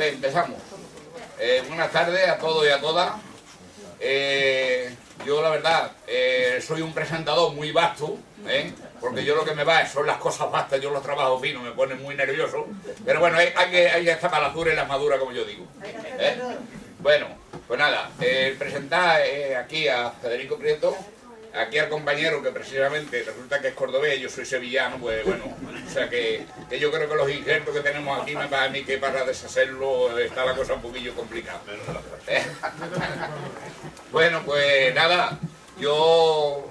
pues empezamos. Buenas tardes a todos y a todas. Yo la verdad soy un presentador muy vasto, porque yo lo que me va son las cosas vastas, yo los trabajos finos, me ponen muy nervioso. Pero bueno, hay que estar para las duras y las maduras, como yo digo. Bueno, pues nada, presentar aquí a Federico Prieto, aquí al compañero que precisamente resulta que es cordobés, yo soy sevillano, pues bueno, o sea que yo creo que los injertos que tenemos aquí, para mí que para deshacerlo está la cosa un poquillo complicada. Bueno, pues nada, yo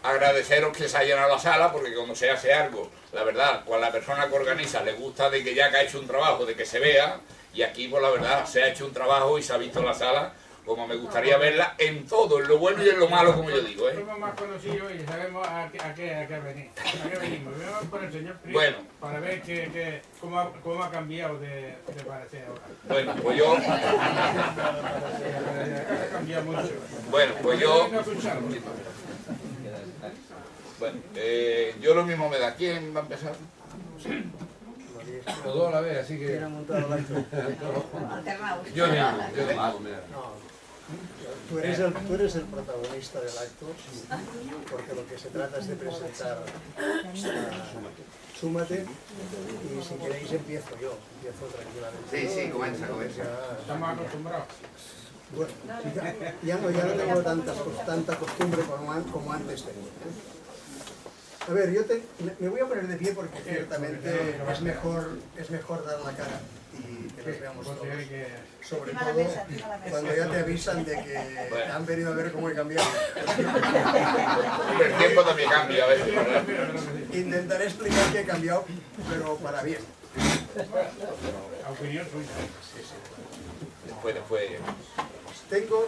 agradeceros que se haya llenado la sala, porque cuando se hace algo, la verdad, cuando la persona que organiza le gusta de que ya que ha hecho un trabajo, de que se vea, y aquí pues la verdad se ha hecho un trabajo y se ha visto la sala como me gustaría verla en todo, en lo bueno y en lo malo, como yo digo. Somos más conocidos y sabemos a qué venimos. Venimos por el señor Prieto, bueno, para ver cómo ha cambiado de parecer ahora. Bueno, pues yo... Ha cambiado mucho. Bueno, pues yo... Bueno, yo lo mismo me da. ¿Quién va a empezar? Los dos a la vez, así que... Yo mismo, mira. Tú eres el protagonista del acto, porque lo que se trata es de presentar Súmate, y si queréis empiezo tranquilamente. Sí, comienza. Estamos acostumbrados. Bueno, ya no tengo tanta costumbre como antes tenía. A ver, me voy a poner de pie porque ciertamente es mejor dar la cara y que nos veamos todos. Sobre todo cuando ya te avisan de que han venido a ver cómo he cambiado. El tiempo también cambia a veces. Intentaré explicar que he cambiado, pero para bien. Opinión tuya. Después.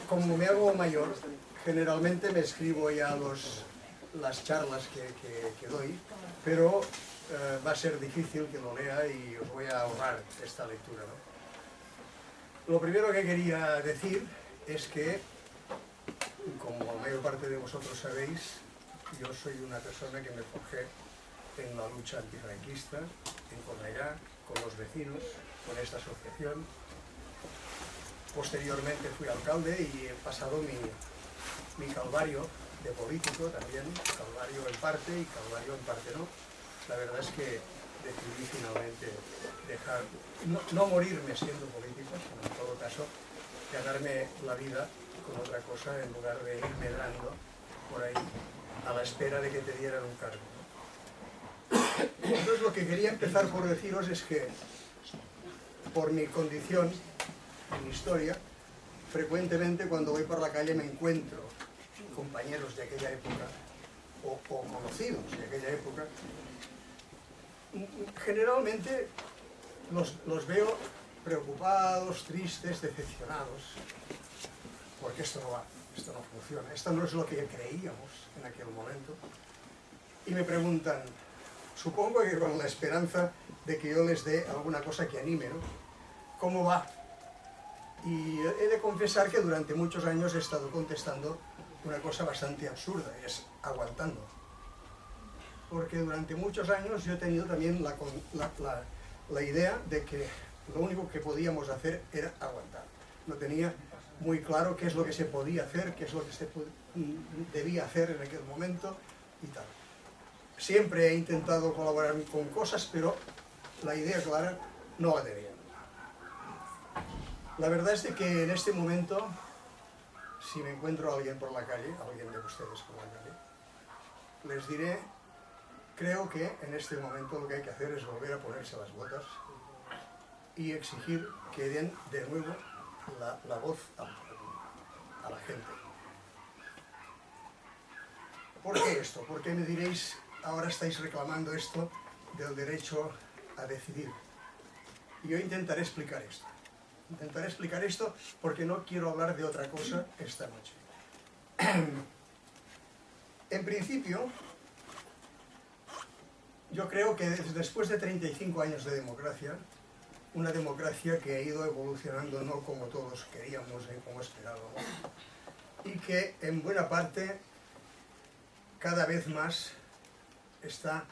Como me hago mayor, generalmente me escribo ya las charlas que doy, pero va a ser difícil que lo lea y os voy a ahorrar esta lectura, ¿no? Lo primero que quería decir es que, como la mayor parte de vosotros sabéis, yo soy una persona que me forjé en la lucha antifranquista, en Cornellá, con los vecinos, con esta asociación. Posteriormente fui alcalde y he pasado mi calvario de político también, calvario en parte y calvario en parte no. La verdad es que decidí finalmente no morirme siendo político, sino en todo caso ganarme la vida con otra cosa en lugar de ir medrando por ahí a la espera de que te dieran un cargo. Entonces lo que quería empezar por deciros es que por mi condición, mi historia, frecuentemente cuando voy por la calle me encuentro compañeros de aquella época o conocidos de aquella época. Generalmente los veo preocupados, tristes, decepcionados, porque esto no funciona, esto no es lo que creíamos en aquel momento. Y me preguntan, supongo que con la esperanza de que yo les dé alguna cosa que anime, ¿no? ¿Cómo va? Y he de confesar que durante muchos años he estado contestando una cosa bastante absurda, es aguantando. Porque durante muchos años yo he tenido también la idea de que lo único que podíamos hacer era aguantar. No tenía muy claro qué es lo que se podía hacer, qué es lo que se debía hacer en aquel momento y tal. Siempre he intentado colaborar con cosas, pero la idea clara no la tenía. La verdad es de que en este momento, si me encuentro a alguien por la calle, a alguien de ustedes por la calle, les diré, creo que en este momento lo que hay que hacer es volver a ponerse las botas y exigir que den de nuevo la voz a la gente. ¿Por qué esto? ¿Por qué me diréis, ahora estáis reclamando esto del derecho a decidir? Y yo intentaré explicar esto. Intentaré explicar esto porque no quiero hablar de otra cosa esta noche. En principio, yo creo que después de 35 años de democracia, una democracia que ha ido evolucionando no como todos queríamos ni como esperábamos, y que en buena parte cada vez más está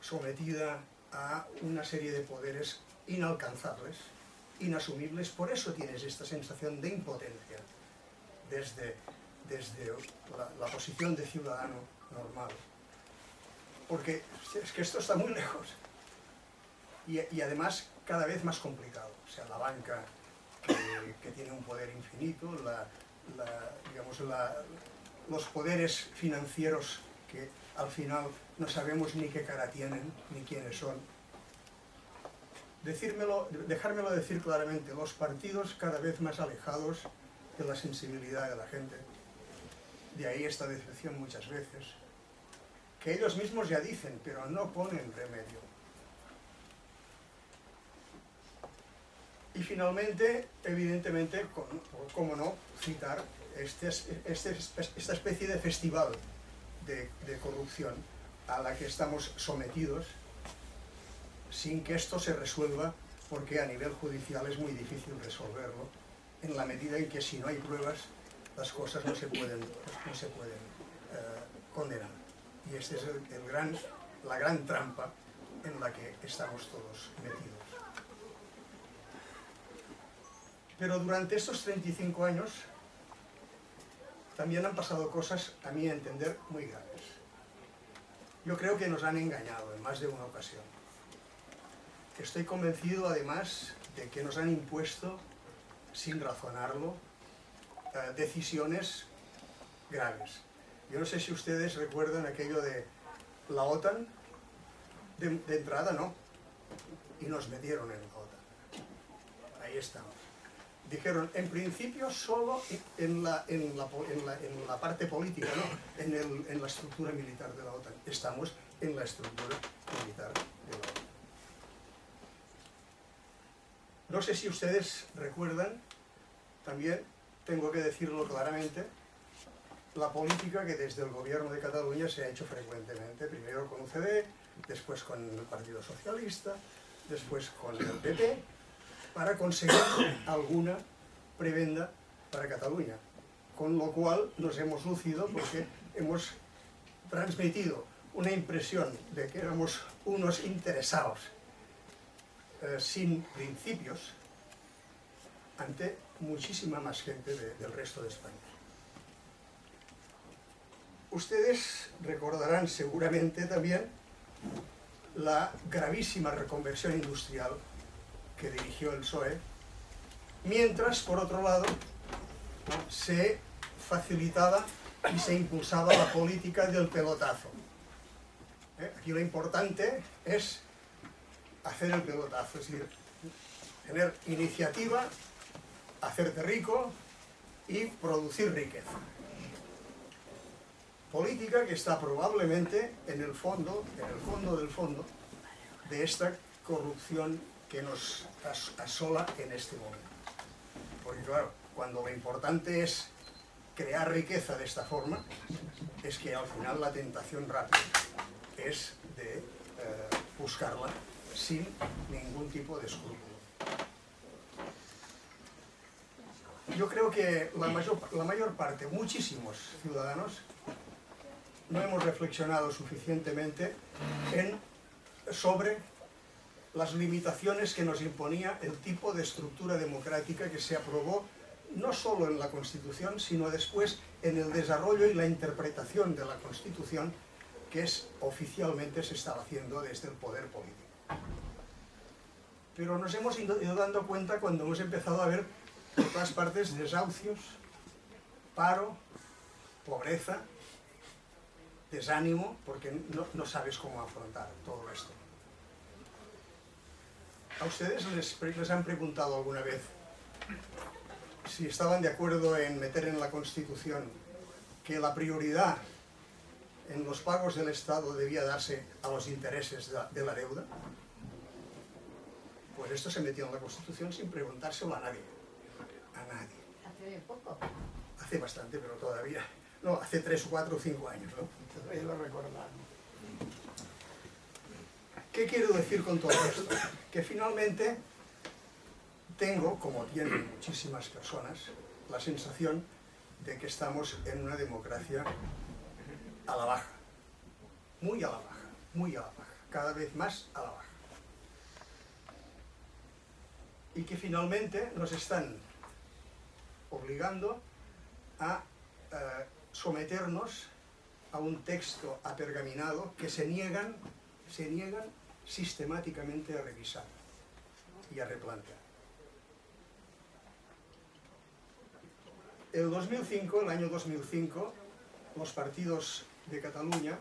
sometida a una serie de poderes inalcanzables, inasumibles, por eso tienes esta sensación de impotencia desde la posición de ciudadano normal. Porque es que esto está muy lejos y además cada vez más complicado. O sea, la banca que tiene un poder infinito, digamos, los poderes financieros que al final no sabemos ni qué cara tienen ni quiénes son. Dejármelo decir claramente, los partidos cada vez más alejados de la sensibilidad de la gente. De ahí esta decepción muchas veces, que ellos mismos ya dicen, pero no ponen remedio. Y finalmente, evidentemente, cómo no citar esta especie de festival de corrupción a la que estamos sometidos, sin que esto se resuelva, porque a nivel judicial es muy difícil resolverlo, en la medida en que si no hay pruebas, las cosas no se pueden condenar. Y esta es la gran trampa en la que estamos todos metidos. Pero durante estos 35 años también han pasado cosas, a mi entender, muy graves. Yo creo que nos han engañado en más de una ocasión. Estoy convencido, además, de que nos han impuesto, sin razonarlo, decisiones graves. Yo no sé si ustedes recuerdan aquello de la OTAN, de entrada no, y nos metieron en la OTAN. Ahí estamos. Dijeron, en principio solo en la parte política, no, en la estructura militar de la OTAN. Estamos en la estructura militar de la OTAN. No sé si ustedes recuerdan, también tengo que decirlo claramente, la política que desde el gobierno de Cataluña se ha hecho frecuentemente, primero con UCD, después con el Partido Socialista, después con el PP, para conseguir alguna prebenda para Cataluña. Con lo cual nos hemos lucido porque hemos transmitido una impresión de que éramos unos interesados sin principios ante muchísima más gente del resto de España. Ustedes recordarán seguramente también la gravísima reconversión industrial que dirigió el PSOE, mientras, por otro lado, se facilitaba y se impulsaba la política del pelotazo. Aquí lo importante es hacer el pelotazo, es decir, tener iniciativa, hacerte rico y producir riqueza. Política que está probablemente en el fondo del fondo de esta corrupción que nos asola en este momento. Porque claro, cuando lo importante es crear riqueza de esta forma, es que al final la tentación rápida es de buscarla sin ningún tipo de escrúpulo. Yo creo que la mayor parte, muchísimos ciudadanos, no hemos reflexionado suficientemente sobre las limitaciones que nos imponía el tipo de estructura democrática que se aprobó no solo en la Constitución, sino después en el desarrollo y la interpretación de la Constitución que oficialmente se estaba haciendo desde el poder político. Pero nos hemos ido dando cuenta cuando hemos empezado a ver por todas partes desahucios, paro, pobreza, desánimo, porque no sabes cómo afrontar todo esto. ¿A ustedes les han preguntado alguna vez si estaban de acuerdo en meter en la Constitución que la prioridad en los pagos del Estado debía darse a los intereses de la deuda? Pues esto se metió en la Constitución sin preguntárselo a nadie. A nadie. Hace poco. Hace bastante, pero todavía... No, hace 3, 4 o 5 años, ¿no? Todavía lo recordamos. ¿Qué quiero decir con todo esto? Que finalmente tengo, como tienen muchísimas personas, la sensación de que estamos en una democracia a la baja. Muy a la baja, muy a la baja. Cada vez más a la baja. y que finalmente nos están obligando a someternos a un texto apergaminado que se niegan sistemáticamente a revisar y a replantear. El año 2005, los partidos de Cataluña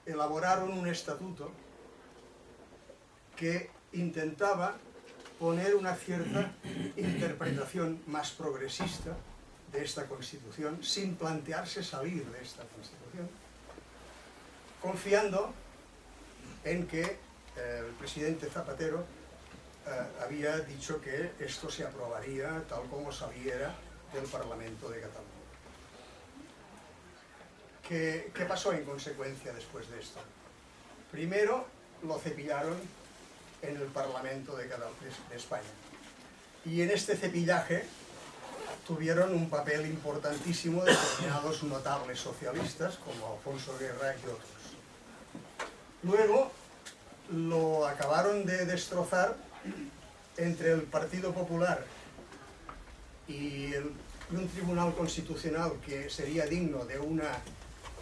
elaboraron un estatuto que intentaba poner una cierta interpretación más progresista de esta Constitución, sin plantearse salir de esta Constitución, confiando en que el presidente Zapatero había dicho que esto se aprobaría tal como saliera del Parlamento de Cataluña. ¿Qué pasó en consecuencia después de esto? Primero lo cepillaron en el Parlamento de España. Y en este cepillaje tuvieron un papel importantísimo determinados notables socialistas como Alfonso Guerra y otros. Luego lo acabaron de destrozar entre el Partido Popular y un tribunal constitucional que sería digno de una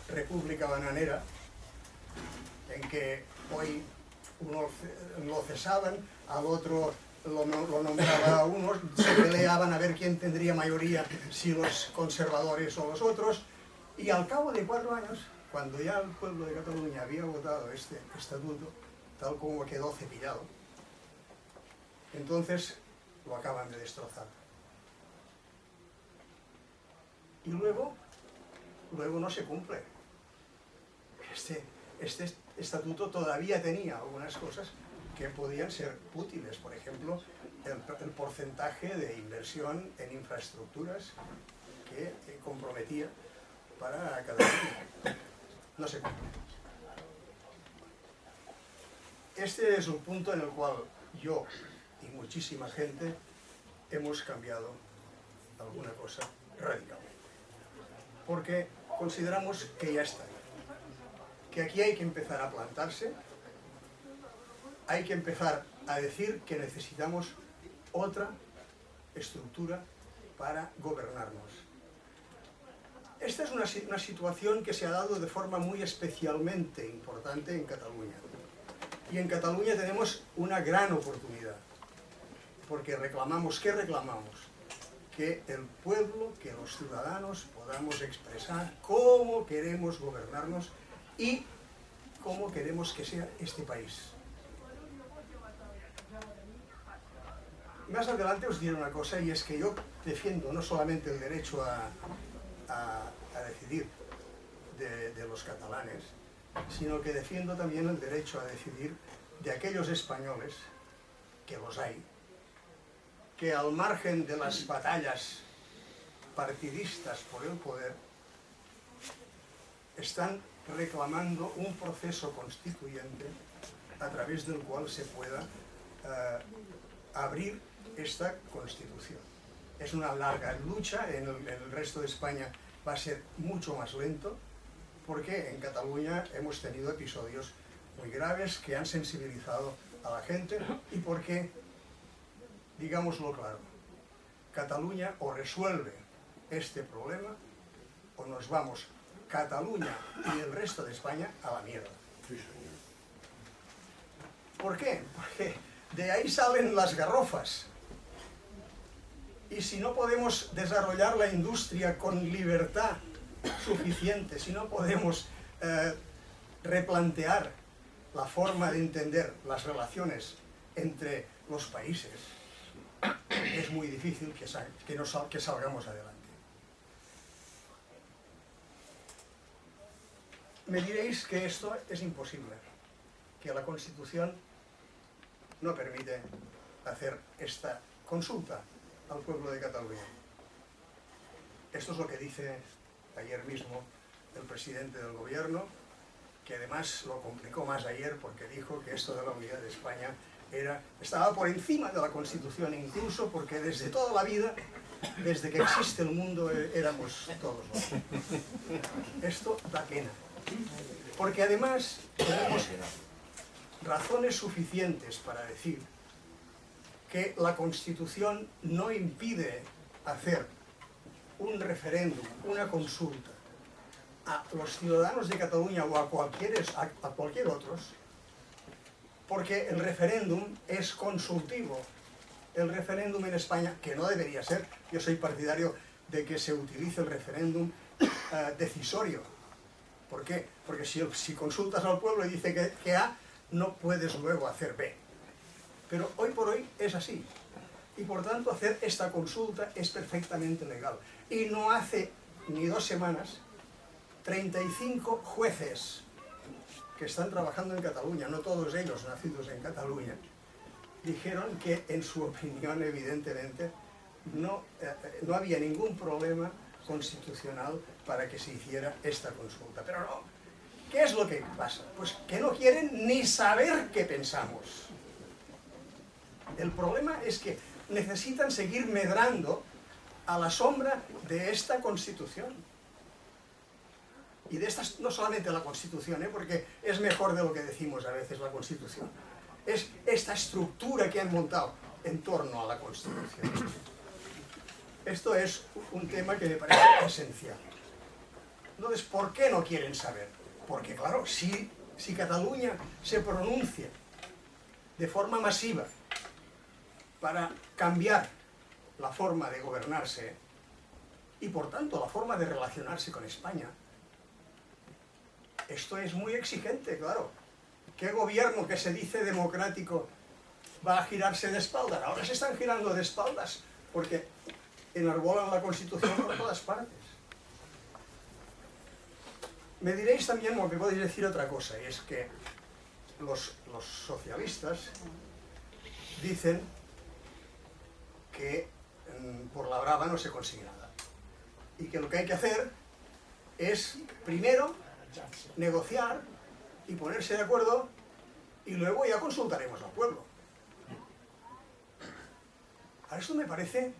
república bananera, en que hoy uno lo cesaban, al otro lo nombraba a uno, se peleaban a ver quién tendría mayoría, si los conservadores o los otros, y al cabo de 4 años, cuando ya el pueblo de Cataluña había votado este estatuto, tal como quedó cepillado, entonces lo acaban de destrozar. Y luego no se cumple. Este estatuto todavía tenía algunas cosas que podían ser útiles, por ejemplo, el porcentaje de inversión en infraestructuras que comprometía para Cataluña. No se cumple. Este es un punto en el cual yo y muchísima gente hemos cambiado alguna cosa radicalmente. Porque consideramos que ya está. Que aquí hay que empezar a plantarse, hay que empezar a decir que necesitamos otra estructura para gobernarnos. Esta es una situación que se ha dado de forma muy especialmente importante en Cataluña. Y en Cataluña tenemos una gran oportunidad, porque reclamamos, ¿qué reclamamos? Que el pueblo, que los ciudadanos podamos expresar cómo queremos gobernarnos y cómo queremos que sea este país. Más adelante os diré una cosa, y es que yo defiendo no solamente el derecho a decidir de los catalanes, sino que defiendo también el derecho a decidir de aquellos españoles, que los hay, que al margen de las batallas partidistas por el poder, están reclamando un proceso constituyente a través del cual se pueda abrir esta Constitución. Es una larga lucha, en el resto de España va a ser mucho más lento, porque en Cataluña hemos tenido episodios muy graves que han sensibilizado a la gente y porque, digámoslo claro, Cataluña o resuelve este problema o nos vamos, Cataluña y el resto de España, a la mierda. ¿Por qué? Porque de ahí salen las garrofas. Y si no podemos desarrollar la industria con libertad suficiente, si no podemos replantear la forma de entender las relaciones entre los países, es muy difícil que salgamos adelante. Me diréis que esto es imposible, que la Constitución no permite hacer esta consulta al pueblo de Cataluña. Esto es lo que dice ayer mismo el presidente del gobierno, que además lo complicó más ayer porque dijo que esto de la unidad de España estaba por encima de la Constitución, incluso porque desde toda la vida, desde que existe el mundo, éramos todos los. Esto da pena, porque además tenemos razones suficientes para decir que la Constitución no impide hacer un referéndum, una consulta a los ciudadanos de Cataluña o a cualquier otros, porque el referéndum es consultivo. El referéndum en España, que no debería ser, yo soy partidario de que se utilice el referéndum decisorio. ¿Por qué? Porque si consultas al pueblo y dice que A, no puedes luego hacer B. Pero hoy por hoy es así. Y por tanto hacer esta consulta es perfectamente legal. Y no hace ni 2 semanas, 35 jueces que están trabajando en Cataluña, no todos ellos nacidos en Cataluña, dijeron que en su opinión evidentemente no había ningún problema constitucional para que se hiciera esta consulta. Pero no, ¿qué es lo que pasa? Pues que no quieren ni saber qué pensamos. El problema es que necesitan seguir medrando a la sombra de esta Constitución. Y de esta, no solamente la Constitución, porque es mejor de lo que decimos a veces la Constitución. Es esta estructura que han montado en torno a la Constitución. Esto es un tema que me parece esencial. Entonces, ¿por qué no quieren saber? Porque, claro, si Cataluña se pronuncia de forma masiva para cambiar la forma de gobernarse y, por tanto, la forma de relacionarse con España, esto es muy exigente, claro. ¿Qué gobierno que se dice democrático va a girarse de espaldas? Ahora se están girando de espaldas porque enarbolan la Constitución por todas partes. Me diréis también, o me podéis decir otra cosa, y es que los socialistas dicen que por la brava no se consigue nada. Y que lo que hay que hacer es, primero, negociar y ponerse de acuerdo, y luego ya consultaremos al pueblo. A esto me parece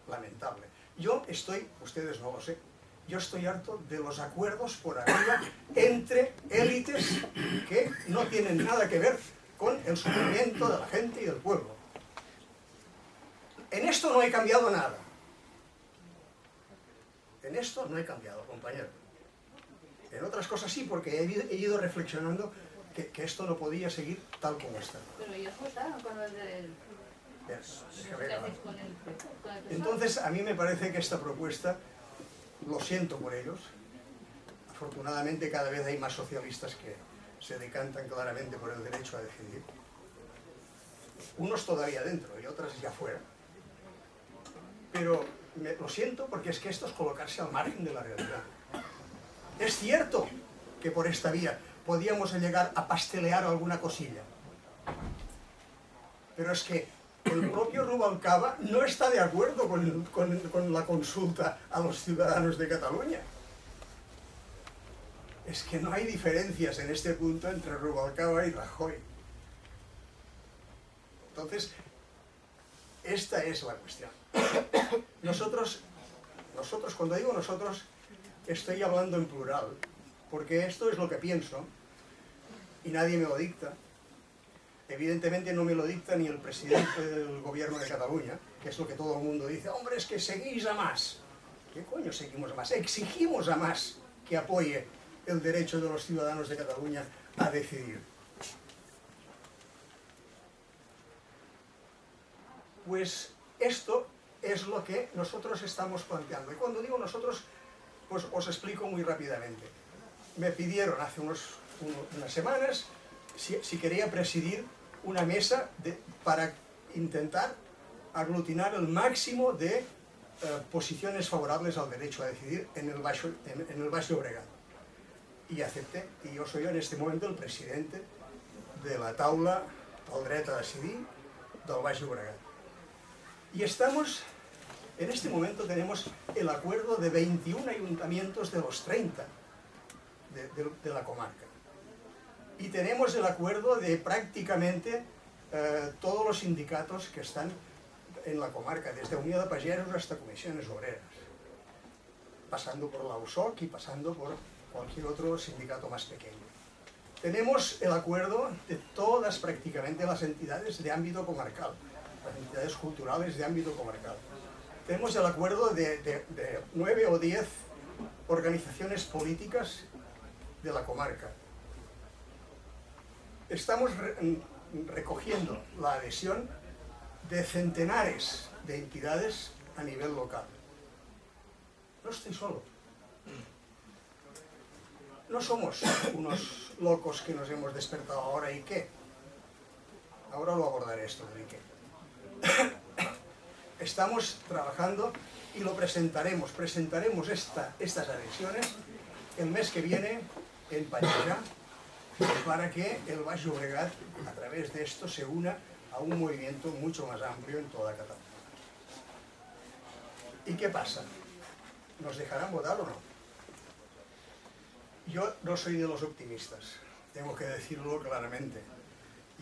lamentable. Yo estoy, ustedes no lo sé, yo estoy harto de los acuerdos por arriba entre élites que no tienen nada que ver con el sufrimiento de la gente y del pueblo. En esto no he cambiado nada. En esto no he cambiado, compañero. En otras cosas sí, porque he ido reflexionando que esto no podía seguir tal como está. Pero ellos votaron con el del... Entonces, a mí me parece que esta propuesta, lo siento por ellos, afortunadamente cada vez hay más socialistas que se decantan claramente por el derecho a decidir, unos todavía dentro y otras ya fuera, pero lo siento porque es que esto es colocarse al margen de la realidad. Es cierto que por esta vía podíamos llegar a pastelear alguna cosilla, pero es que el propio Rubalcaba no está de acuerdo con la consulta a los ciudadanos de Cataluña. Es que no hay diferencias en este punto entre Rubalcaba y Rajoy. Entonces, esta es la cuestión. Nosotros, cuando digo nosotros, estoy hablando en plural, porque esto es lo que pienso y nadie me lo dicta. Evidentemente no me lo dicta ni el presidente del gobierno de Cataluña, que es lo que todo el mundo dice. Hombre, es que seguís a más. ¿Qué coño seguimos a más? Exigimos a más que apoye el derecho de los ciudadanos de Cataluña a decidir. Pues esto es lo que nosotros estamos planteando. Y cuando digo nosotros, pues os explico muy rápidamente. Me pidieron hace unas semanas si quería presidir una mesa para intentar aglutinar el máximo de posiciones favorables al derecho a decidir en el Baix Llobregat. Y acepté, y yo soy en este momento el presidente de la taula pel dret a decidir del Baix Llobregat. Y estamos, en este momento tenemos el acuerdo de 21 ayuntamientos de los 30 de la comarca. Y tenemos el acuerdo de prácticamente todos los sindicatos que están en la comarca, desde Unió de Pagesos hasta Comisiones Obreras, pasando por la USOC y pasando por cualquier otro sindicato más pequeño. Tenemos el acuerdo de todas prácticamente las entidades de ámbito comarcal, las entidades culturales de ámbito comarcal. Tenemos el acuerdo de 9 o 10 organizaciones políticas de la comarca. Estamos recogiendo la adhesión de centenares de entidades a nivel local. No estoy solo. No somos unos locos que nos hemos despertado ahora y qué. Ahora lo abordaré esto de qué. Estamos trabajando y lo presentaremos. Presentaremos estas adhesiones el mes que viene en Pallejà, para que el Baix Llobregat, a través de esto, se una a un movimiento mucho más amplio en toda Cataluña. ¿Y qué pasa? ¿Nos dejarán votar o no? Yo no soy de los optimistas, tengo que decirlo claramente.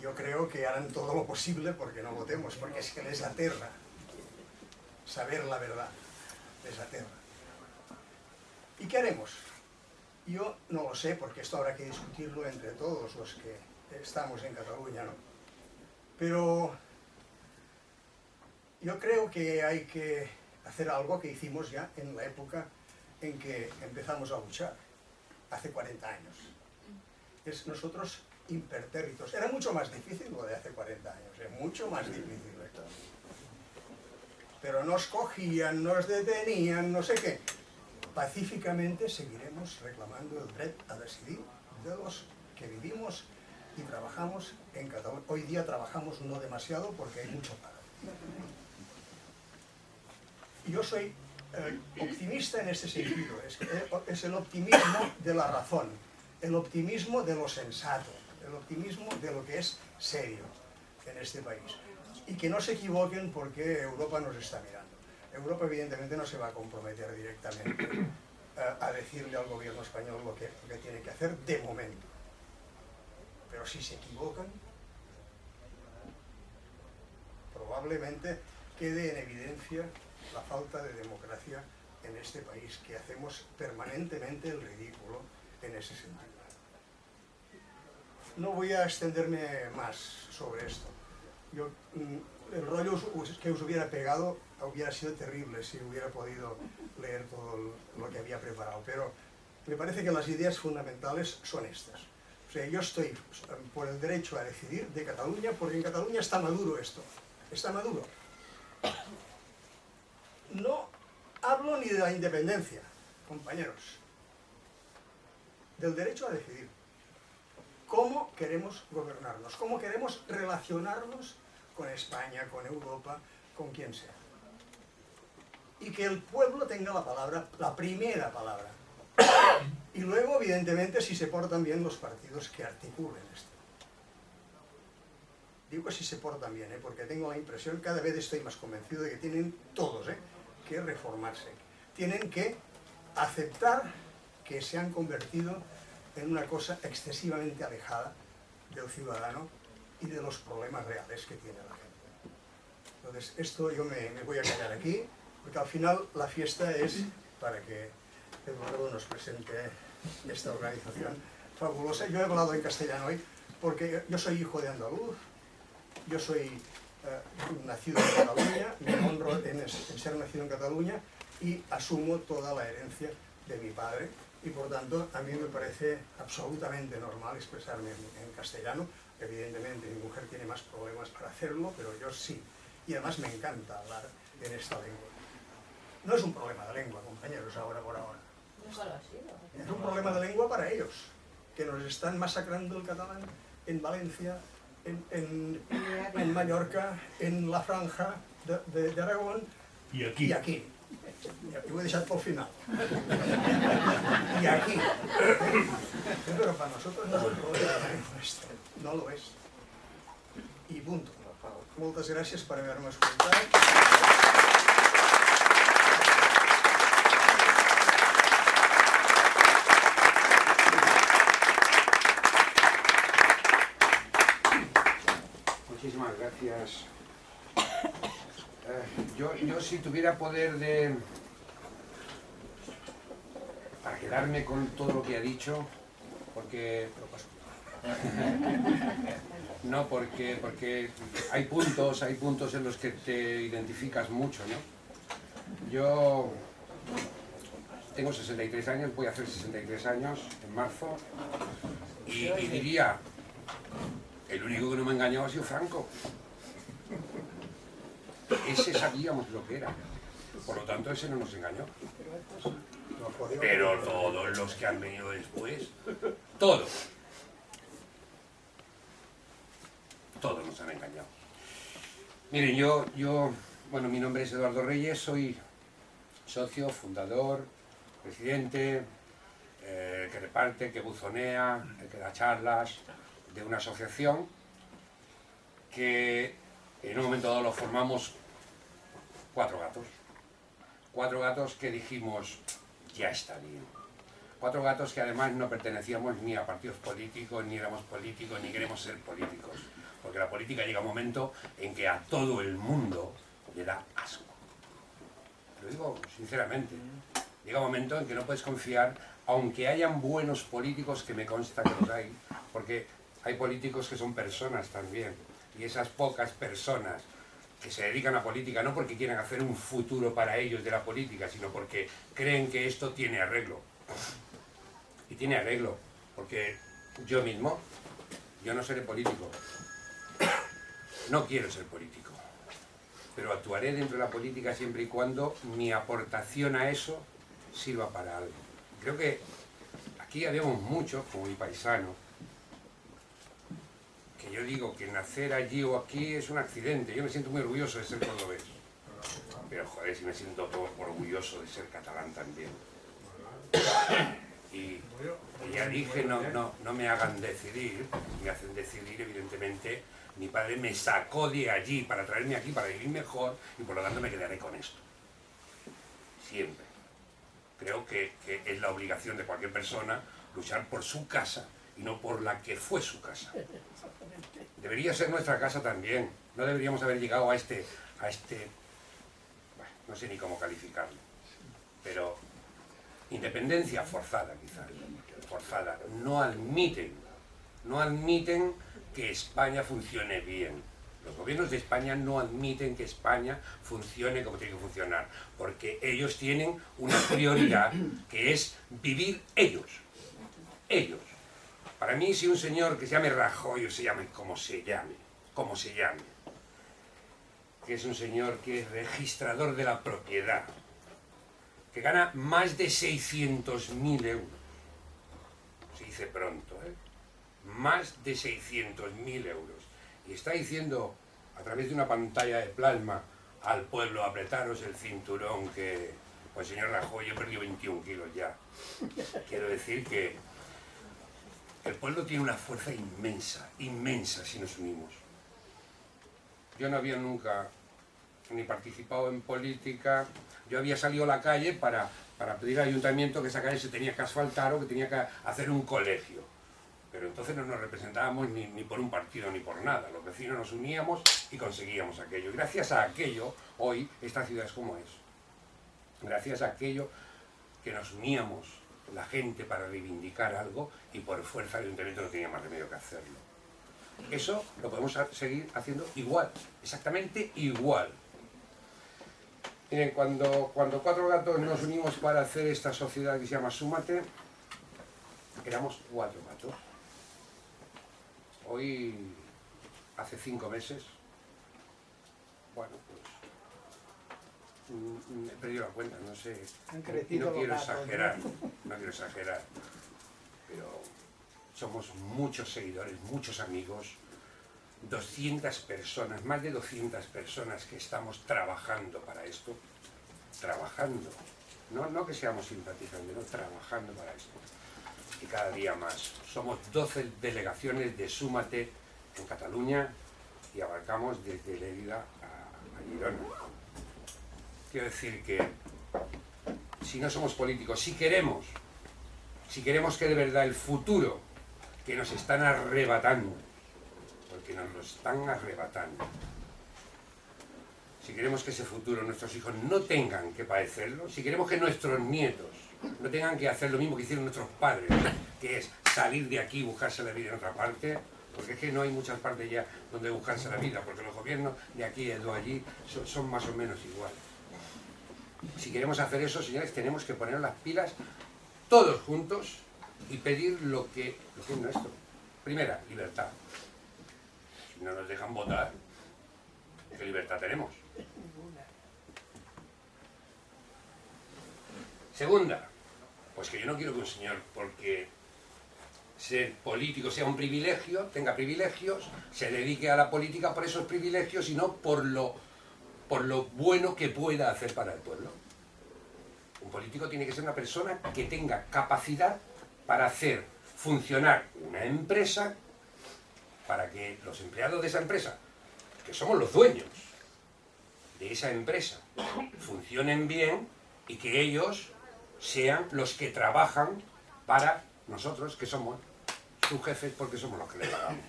Yo creo que harán todo lo posible porque no votemos, porque es que les aterra saber la verdad, les aterra. ¿Y qué haremos? Yo no lo sé, porque esto habrá que discutirlo entre todos los que estamos en Cataluña, ¿no? Pero yo creo que hay que hacer algo que hicimos ya en la época en que empezamos a luchar, hace 40 años. Es nosotros impertérritos. Era mucho más difícil lo de hace 40 años, mucho más difícil. Pero nos cogían, nos detenían, no sé qué. Pacíficamente seguiremos reclamando el derecho a decidir de los que vivimos y trabajamos en Cataluña. Hoy día trabajamos no demasiado porque hay mucho paro. Y yo soy optimista en este sentido, es el optimismo de la razón, el optimismo de lo sensato, el optimismo de lo que es serio en este país. Y que no se equivoquen porque Europa nos está mirando. Europa evidentemente no se va a comprometer directamente a decirle al gobierno español lo que tiene que hacer de momento. Pero si se equivocan, probablemente quede en evidencia la falta de democracia en este país, que hacemos permanentemente el ridículo en ese sentido. No voy a extenderme más sobre esto. El rollo que os hubiera pegado hubiera sido terrible si hubiera podido leer todo lo que había preparado, pero me parece que las ideas fundamentales son estas. O sea, yo estoy por el derecho a decidir de Cataluña, porque en Cataluña está maduro esto, está maduro. No hablo ni de la independencia, compañeros, del derecho a decidir. ¿Cómo queremos gobernarnos? ¿Cómo queremos relacionarnos con España, con Europa, con quien sea? Y que el pueblo tenga la palabra, la primera palabra. Y luego, evidentemente, si se portan bien los partidos que articulen esto. Digo si se portan bien, porque tengo la impresión, cada vez estoy más convencido de que tienen todos que reformarse. Tienen que aceptar que se han convertido en una cosa excesivamente alejada del ciudadano y de los problemas reales que tiene la gente. Entonces, esto yo me voy a callar aquí, porque al final la fiesta es para que Eduardo nos presente esta organización fabulosa. Yo he hablado en castellano hoy porque yo soy hijo de andaluz, yo soy nacido en Cataluña, me honro en ser nacido en Cataluña y asumo toda la herencia de mi padre. Y por tanto, a mí me parece absolutamente normal expresarme en castellano. Evidentemente, mi mujer tiene más problemas para hacerlo, pero yo sí. Y además me encanta hablar en esta lengua. No es un problema de lengua, compañeros, ahora por ahora. Nunca lo ha sido. Es un problema de lengua para ellos, que nos están masacrando el catalán en Valencia, en Mallorca, en la franja de Aragón y aquí. Y voy a dejar por final. Y aquí. Pero para nosotros no es un problema esto. No lo es. I punto. Moltes gràcies per haver-me escoltat. Muchísimas gracias. Yo si tuviera poder para quedarme con todo lo que ha dicho, porque No, porque hay puntos en los que te identificas mucho, ¿no? Yo tengo 63 años, voy a hacer 63 años en marzo, y diría, el único que no me ha engañado ha sido Franco. Ese sabíamos lo que era, por lo tanto ese no nos engañó. Pero todos los que han venido después, todos nos han engañado. Miren, bueno, mi nombre es Eduardo Reyes, soy socio, fundador, presidente, que reparte, que buzonea, que da charlas, de una asociación que en un momento dado lo formamos 4 gatos. 4 gatos que dijimos, ya está bien. 4 gatos que además no pertenecíamos ni a partidos políticos, ni éramos políticos, ni queremos ser políticos. Porque la política llega un momento en que a todo el mundo le da asco. Lo digo sinceramente. Llega un momento en que no puedes confiar, aunque hayan buenos políticos, que me consta que los hay, porque hay políticos que son personas también. Y esas pocas personas que se dedican a política, no porque quieran hacer un futuro para ellos de la política, sino porque creen que esto tiene arreglo. Y tiene arreglo, porque yo mismo, yo no seré político. No quiero ser político. Pero actuaré dentro de la política siempre y cuando mi aportación a eso sirva para algo. Creo que aquí habíamos muchos, como mi paisano, que yo digo que nacer allí o aquí es un accidente. Yo me siento muy orgulloso de ser cordobés. Pero joder, si me siento orgulloso de ser catalán también. Y ya dije, no me hagan decidir, me hacen decidir, evidentemente. Mi padre me sacó de allí para traerme aquí, para vivir mejor, y por lo tanto me quedaré con esto. Siempre. Creo que es la obligación de cualquier persona luchar por su casa y no por la que fue su casa. Debería ser nuestra casa también. No deberíamos haber llegado a este, bueno, no sé ni cómo calificarlo, pero independencia forzada quizás, forzada. No admiten que España funcione bien. Los gobiernos de España no admiten que España funcione como tiene que funcionar, porque ellos tienen una prioridad que es vivir ellos. Ellos. Para mí, si un señor que se llame Rajoy o se llame como se llame, que es un señor que es registrador de la propiedad, que gana más de 600.000 euros, se dice pronto, ¿eh? Más de 600.000 euros. Y está diciendo a través de una pantalla de plasma al pueblo, apretaros el cinturón, que, pues señor Rajoy, yo he perdido 21 kilos ya. Quiero decir que el pueblo tiene una fuerza inmensa, inmensa si nos unimos. Yo no había nunca ni participado en política. Yo había salido a la calle para pedir al ayuntamiento que esa calle se tenía que asfaltar o que tenía que hacer un colegio. Pero entonces no nos representábamos ni por un partido ni por nada. Los vecinos nos uníamos y conseguíamos aquello. Y gracias a aquello, hoy esta ciudad es como es. Gracias a aquello que nos uníamos la gente para reivindicar algo, y por fuerza el ayuntamiento no tenía más remedio que hacerlo. Eso lo podemos seguir haciendo igual, exactamente igual. Miren, cuando 4 gatos nos unimos para hacer esta sociedad que se llama Súmate, éramos 4 gatos. Hoy, hace 5 meses, bueno, pues he perdido la cuenta, no sé, no quiero exagerar, pero somos muchos seguidores, muchos amigos, 200 personas, más de 200 personas que estamos trabajando para esto, trabajando, no que seamos simpatizantes, no, trabajando para esto. Y cada día más. Somos 12 delegaciones de Súmate en Cataluña y abarcamos desde Lérida a Girona. Quiero decir que si no somos políticos, si queremos que de verdad el futuro que nos están arrebatando, porque nos lo están arrebatando, si queremos que ese futuro nuestros hijos no tengan que padecerlo, si queremos que nuestros nietos no tengan que hacer lo mismo que hicieron nuestros padres, que es salir de aquí y buscarse la vida en otra parte, porque es que no hay muchas partes ya donde buscarse la vida, porque los gobiernos de aquí y de allí son más o menos iguales. Si queremos hacer eso, señores, tenemos que poner las pilas todos juntos y pedir lo que es nuestro. Primera, libertad. Si no nos dejan votar, ¿qué libertad tenemos? Segunda, pues que yo no quiero que un señor, porque ser político sea un privilegio, tenga privilegios, se dedique a la política por esos privilegios, sino por lo bueno que pueda hacer para el pueblo. Un político tiene que ser una persona que tenga capacidad para hacer funcionar una empresa, para que los empleados de esa empresa, que somos los dueños de esa empresa, funcionen bien y que ellos sean los que trabajan para nosotros, que somos sus jefes, porque somos los que les pagamos.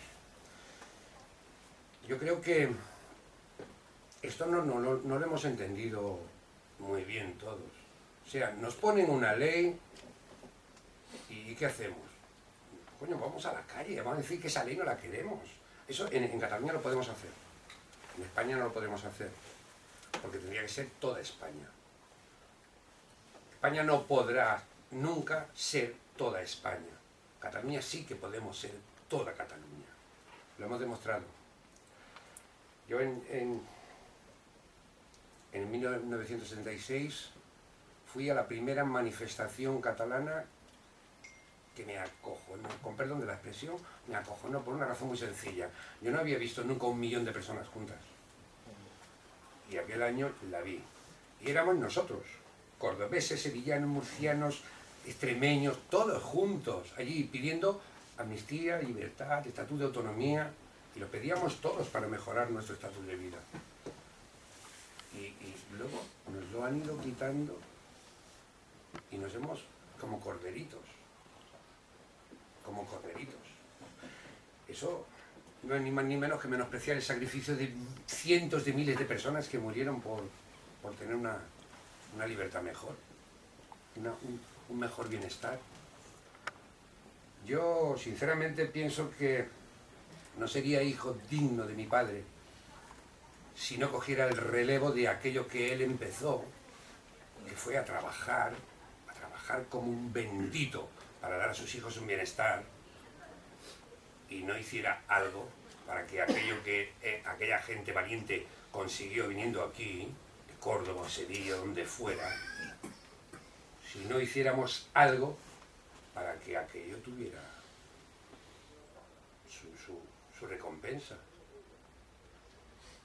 Yo creo que esto no lo hemos entendido muy bien todos. O sea, nos ponen una ley y ¿qué hacemos? Coño, vamos a la calle, vamos a decir que esa ley no la queremos. Eso en Cataluña lo podemos hacer. En España no lo podemos hacer, porque tendría que ser toda España. España no podrá nunca ser toda España. Cataluña sí que podemos ser toda Cataluña. Lo hemos demostrado. Yo en 1976 fui a la primera manifestación catalana que me acojonó, con perdón de la expresión, me acojonó por una razón muy sencilla. Yo no había visto nunca 1 millón de personas juntas. Y aquel año la vi. Y éramos nosotros, cordobeses, sevillanos, murcianos, extremeños, todos juntos, allí pidiendo amnistía, libertad, estatuto de autonomía, y lo pedíamos todos para mejorar nuestro estatus de vida. Y luego nos lo han ido quitando y nos hemos como corderitos. Como corderitos. Eso no es ni más ni menos que menospreciar el sacrificio de cientos de miles de personas que murieron por tener una libertad mejor, un mejor bienestar. Yo sinceramente pienso que no sería hijo digno de mi padre si no cogiera el relevo de aquello que él empezó, que fue a trabajar como un bendito para dar a sus hijos un bienestar, y no hiciera algo para que aquello que aquella gente valiente consiguió viniendo aquí, de Córdoba, Sevilla, donde fuera, si no hiciéramos algo para que aquello tuviera su recompensa.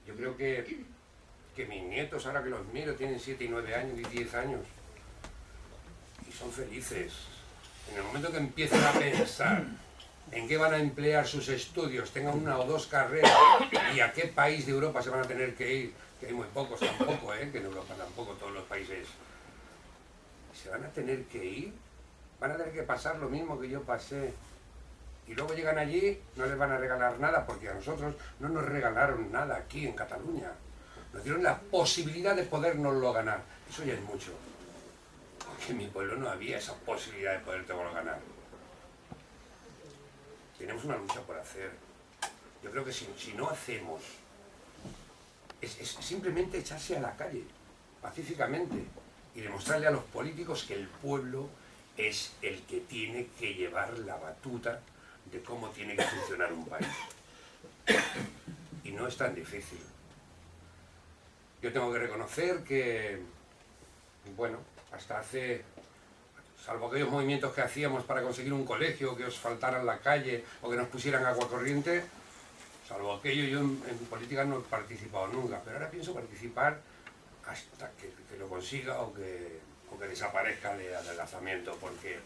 Yo creo que mis nietos, ahora que los miro, tienen 7 y 9 años y 10 años, y son felices. En el momento que empiezan a pensar en qué van a emplear sus estudios, tengan 1 o 2 carreras, y a qué país de Europa se van a tener que ir, que hay muy pocos tampoco, que en Europa tampoco todos los países se van a tener que ir, van a tener que pasar lo mismo que yo pasé, y luego llegan allí, no les van a regalar nada, porque a nosotros no nos regalaron nada aquí en Cataluña, nos dieron la posibilidad de podérnoslo ganar. Eso ya es mucho, porque en mi pueblo no había esa posibilidad de podértelo ganar. Tenemos una lucha por hacer. Yo creo que si no hacemos, es simplemente echarse a la calle, pacíficamente, y demostrarle a los políticos que el pueblo es el que tiene que llevar la batuta de cómo tiene que funcionar un país. Y no es tan difícil. Yo tengo que reconocer que, bueno, hasta hace, salvo aquellos movimientos que hacíamos para conseguir un colegio, que os faltaran la calle o que nos pusieran agua corriente, salvo aquello, yo en política no he participado nunca, pero ahora pienso participar hasta que lo consiga o que desaparezca el adelgazamiento, porque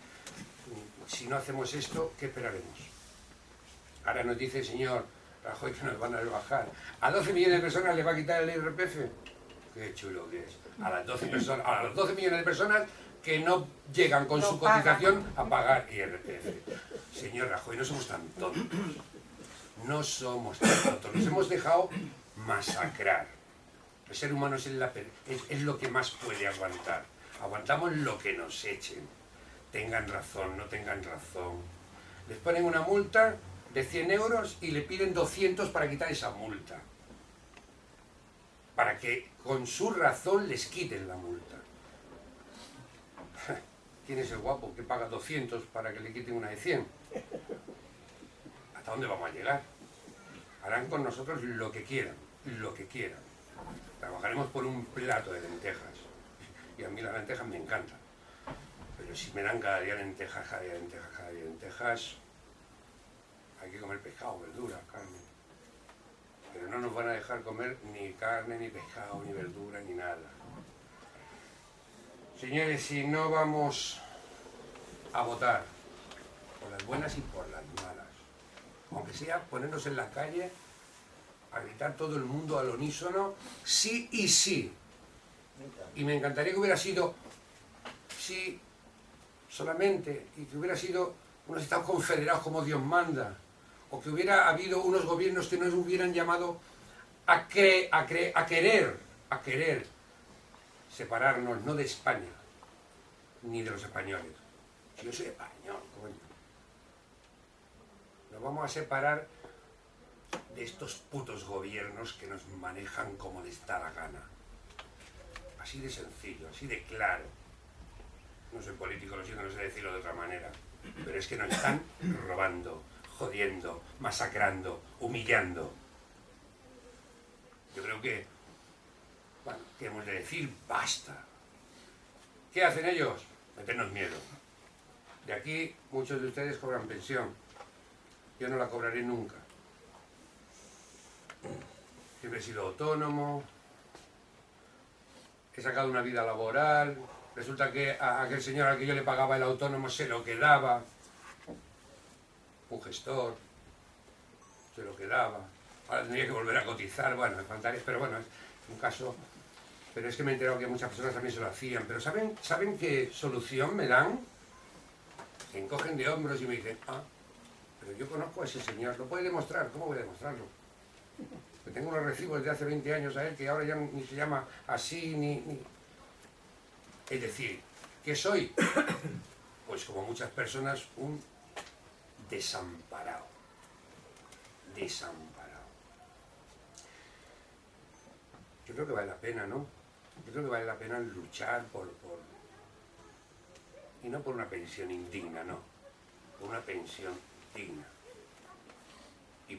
si no hacemos esto, ¿qué esperaremos? Ahora nos dice el señor Rajoy que nos van a rebajar. ¿A 12 millones de personas les va a quitar el IRPF? Qué chulo que es. A las 12 millones de personas que no llegan con su cotización a pagar IRPF. Señor Rajoy, no somos tan tontos. No somos tan tontos. Nos hemos dejado masacrar. El ser humano es lo que más puede aguantar. Aguantamos lo que nos echen. Tengan razón, no tengan razón. Les ponen una multa de 100 euros y le piden 200 para quitar esa multa. Para que con su razón les quiten la multa. ¿Quién es el guapo que paga 200 para que le quiten una de 100? ¿Hasta dónde vamos a llegar? Harán con nosotros lo que quieran, lo que quieran. Trabajaremos por un plato de lentejas. Y a mí las lentejas me encantan. Pero si me dan cada día lentejas, cada día lentejas, cada día lentejas, hay que comer pescado, verdura, carne. Pero no nos van a dejar comer ni carne, ni pescado, ni verdura, ni nada. Señores, si no vamos a votar por las buenas y por las malas, aunque sea ponernos en la calle a gritar todo el mundo al unísono, sí y sí. Y me encantaría que hubiera sido sí solamente, y que hubiera sido unos estados confederados como Dios manda, o que hubiera habido unos gobiernos que nos hubieran llamado a querer separarnos, no de España, ni de los españoles. Si yo soy español, coño. Nos vamos a separar de estos putos gobiernos que nos manejan como les da la gana. Así de sencillo, así de claro. No soy político, lo siento, no sé decirlo de otra manera. Pero es que nos están robando, jodiendo, masacrando, humillando. Yo creo que, bueno, que hemos de decir basta. ¿Qué hacen ellos? Meternos miedo. De aquí muchos de ustedes cobran pensión. Yo no la cobraré nunca. Siempre he sido autónomo. He sacado una vida laboral. Resulta que a aquel señor al que yo le pagaba el autónomo se lo quedaba. Un gestor. Se lo quedaba. Ahora tendría que volver a cotizar. Bueno, me faltaría, pero bueno, es un caso. Pero es que me he enterado que muchas personas también se lo hacían. Pero ¿saben qué solución me dan? Se encogen de hombros y me dicen, ah, pero yo conozco a ese señor. ¿Lo puede demostrar? ¿Cómo voy a demostrarlo? Que tengo unos recibos desde hace 20 años a él que ahora ya ni se llama así ni... Es decir, ¿qué soy? Pues como muchas personas, un desamparado. Desamparado. Yo creo que vale la pena, ¿no? Yo creo que vale la pena luchar por... Y no por una pensión indigna, no. Por una pensión digna. Y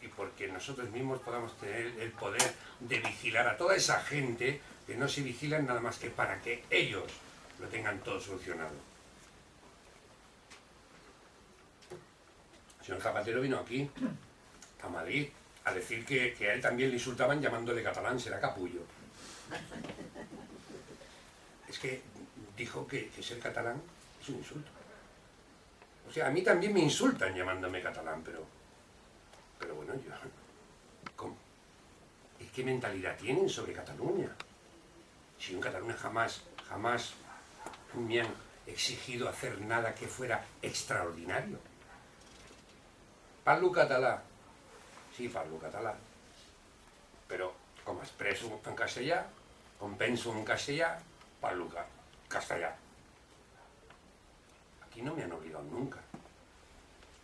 porque nosotros mismos podamos tener el poder de vigilar a toda esa gente que no se vigilan nada más que para que ellos lo tengan todo solucionado. El señor Zapatero vino aquí, a Madrid, a decir que a él también le insultaban llamándole catalán, será capullo. Es que dijo que ser catalán es un insulto. O sea, a mí también me insultan llamándome catalán, pero bueno, yo... ¿Cómo? ¿Qué mentalidad tienen sobre Cataluña? Si en Cataluña jamás me han exigido hacer nada que fuera extraordinario. Parlo català. Sí, parlo català. Però com expresso en castellà, com penso en castellà, parlo castellà. Aquí no me han obligado nunca.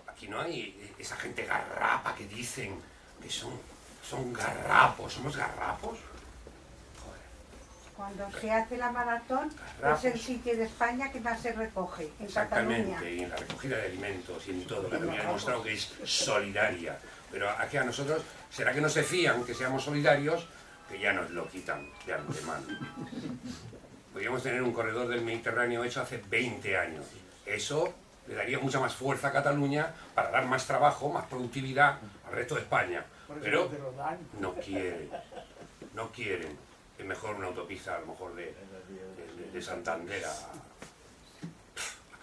Aquí no hay esa gente garrapa que dicen que son garrapos. ¿Somos garrapos? Cuando se hace la maratón, Garrapos. es el sitio de España que más se recoge, en Exactamente, Cataluña. y en la recogida de alimentos y en todo. Cataluña ha demostrado que es solidaria. Pero aquí a nosotros, ¿será que no se fían que seamos solidarios? Que ya nos lo quitan de antemano. Podríamos tener un corredor del Mediterráneo hecho hace 20 años. Eso le daría mucha más fuerza a Cataluña para dar más trabajo, más productividad al resto de España. Pero no quieren, no quieren. Es mejor una autopista, a lo mejor de Santander a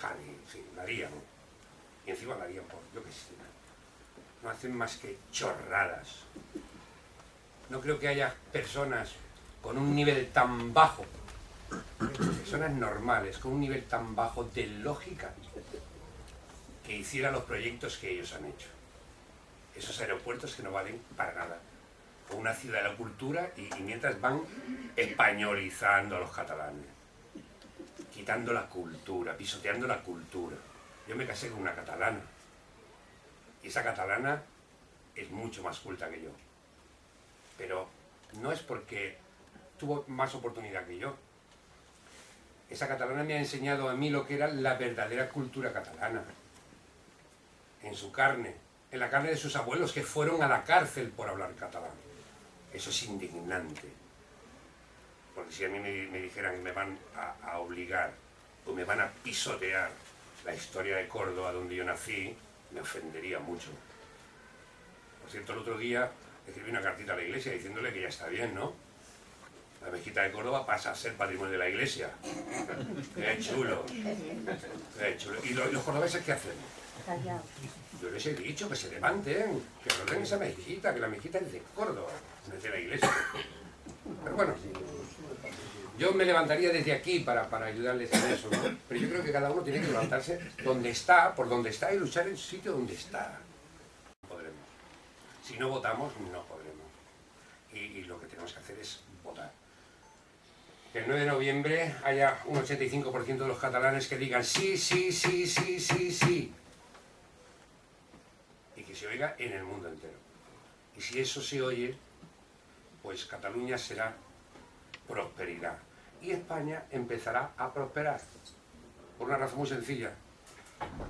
Cádiz, sí, la harían. Y encima la harían por, yo qué sé. No hacen más que chorradas. No creo que haya personas con un nivel tan bajo, personas normales, con un nivel tan bajo de lógica, que hicieran los proyectos que ellos han hecho. Esos aeropuertos que no valen para nada. O una ciudad de la cultura y mientras van españolizando a los catalanes, quitando la cultura, pisoteando la cultura. Yo me casé con una catalana Y esa catalana es mucho más culta que yo. Pero no es porque tuvo más oportunidad que yo. Esa catalana me ha enseñado a mí lo que era la verdadera cultura catalana. En su carne, en la carne de sus abuelos que fueron a la cárcel por hablar catalán. Eso es indignante. Porque si a mí me dijeran que me van a obligar o me van a pisotear la historia de Córdoba donde yo nací, me ofendería mucho. Por cierto, el otro día escribí una cartita a la iglesia diciéndole que ya está bien, ¿no? La mezquita de Córdoba pasa a ser patrimonio de la iglesia. ¡Qué chulo! ¡Qué chulo! ¿Y los cordobeses qué hacen? Callaos. Yo les he dicho que se levanten, que ordenen esa mezquita, que la mezquita es de Córdoba, no es de la iglesia. Pero bueno, yo me levantaría desde aquí para ayudarles en eso, ¿no? Pero yo creo que cada uno tiene que levantarse donde está, por donde está y luchar en el sitio donde está. No podremos. Si no votamos, no podremos. Y lo que tenemos que hacer es votar. Que el 9 de noviembre haya un 85% de los catalanes que digan sí, sí, sí, sí, sí, sí. Y que se oiga en el mundo entero. Y si eso se oye, pues Cataluña será prosperidad. Y España empezará a prosperar. Por una razón muy sencilla.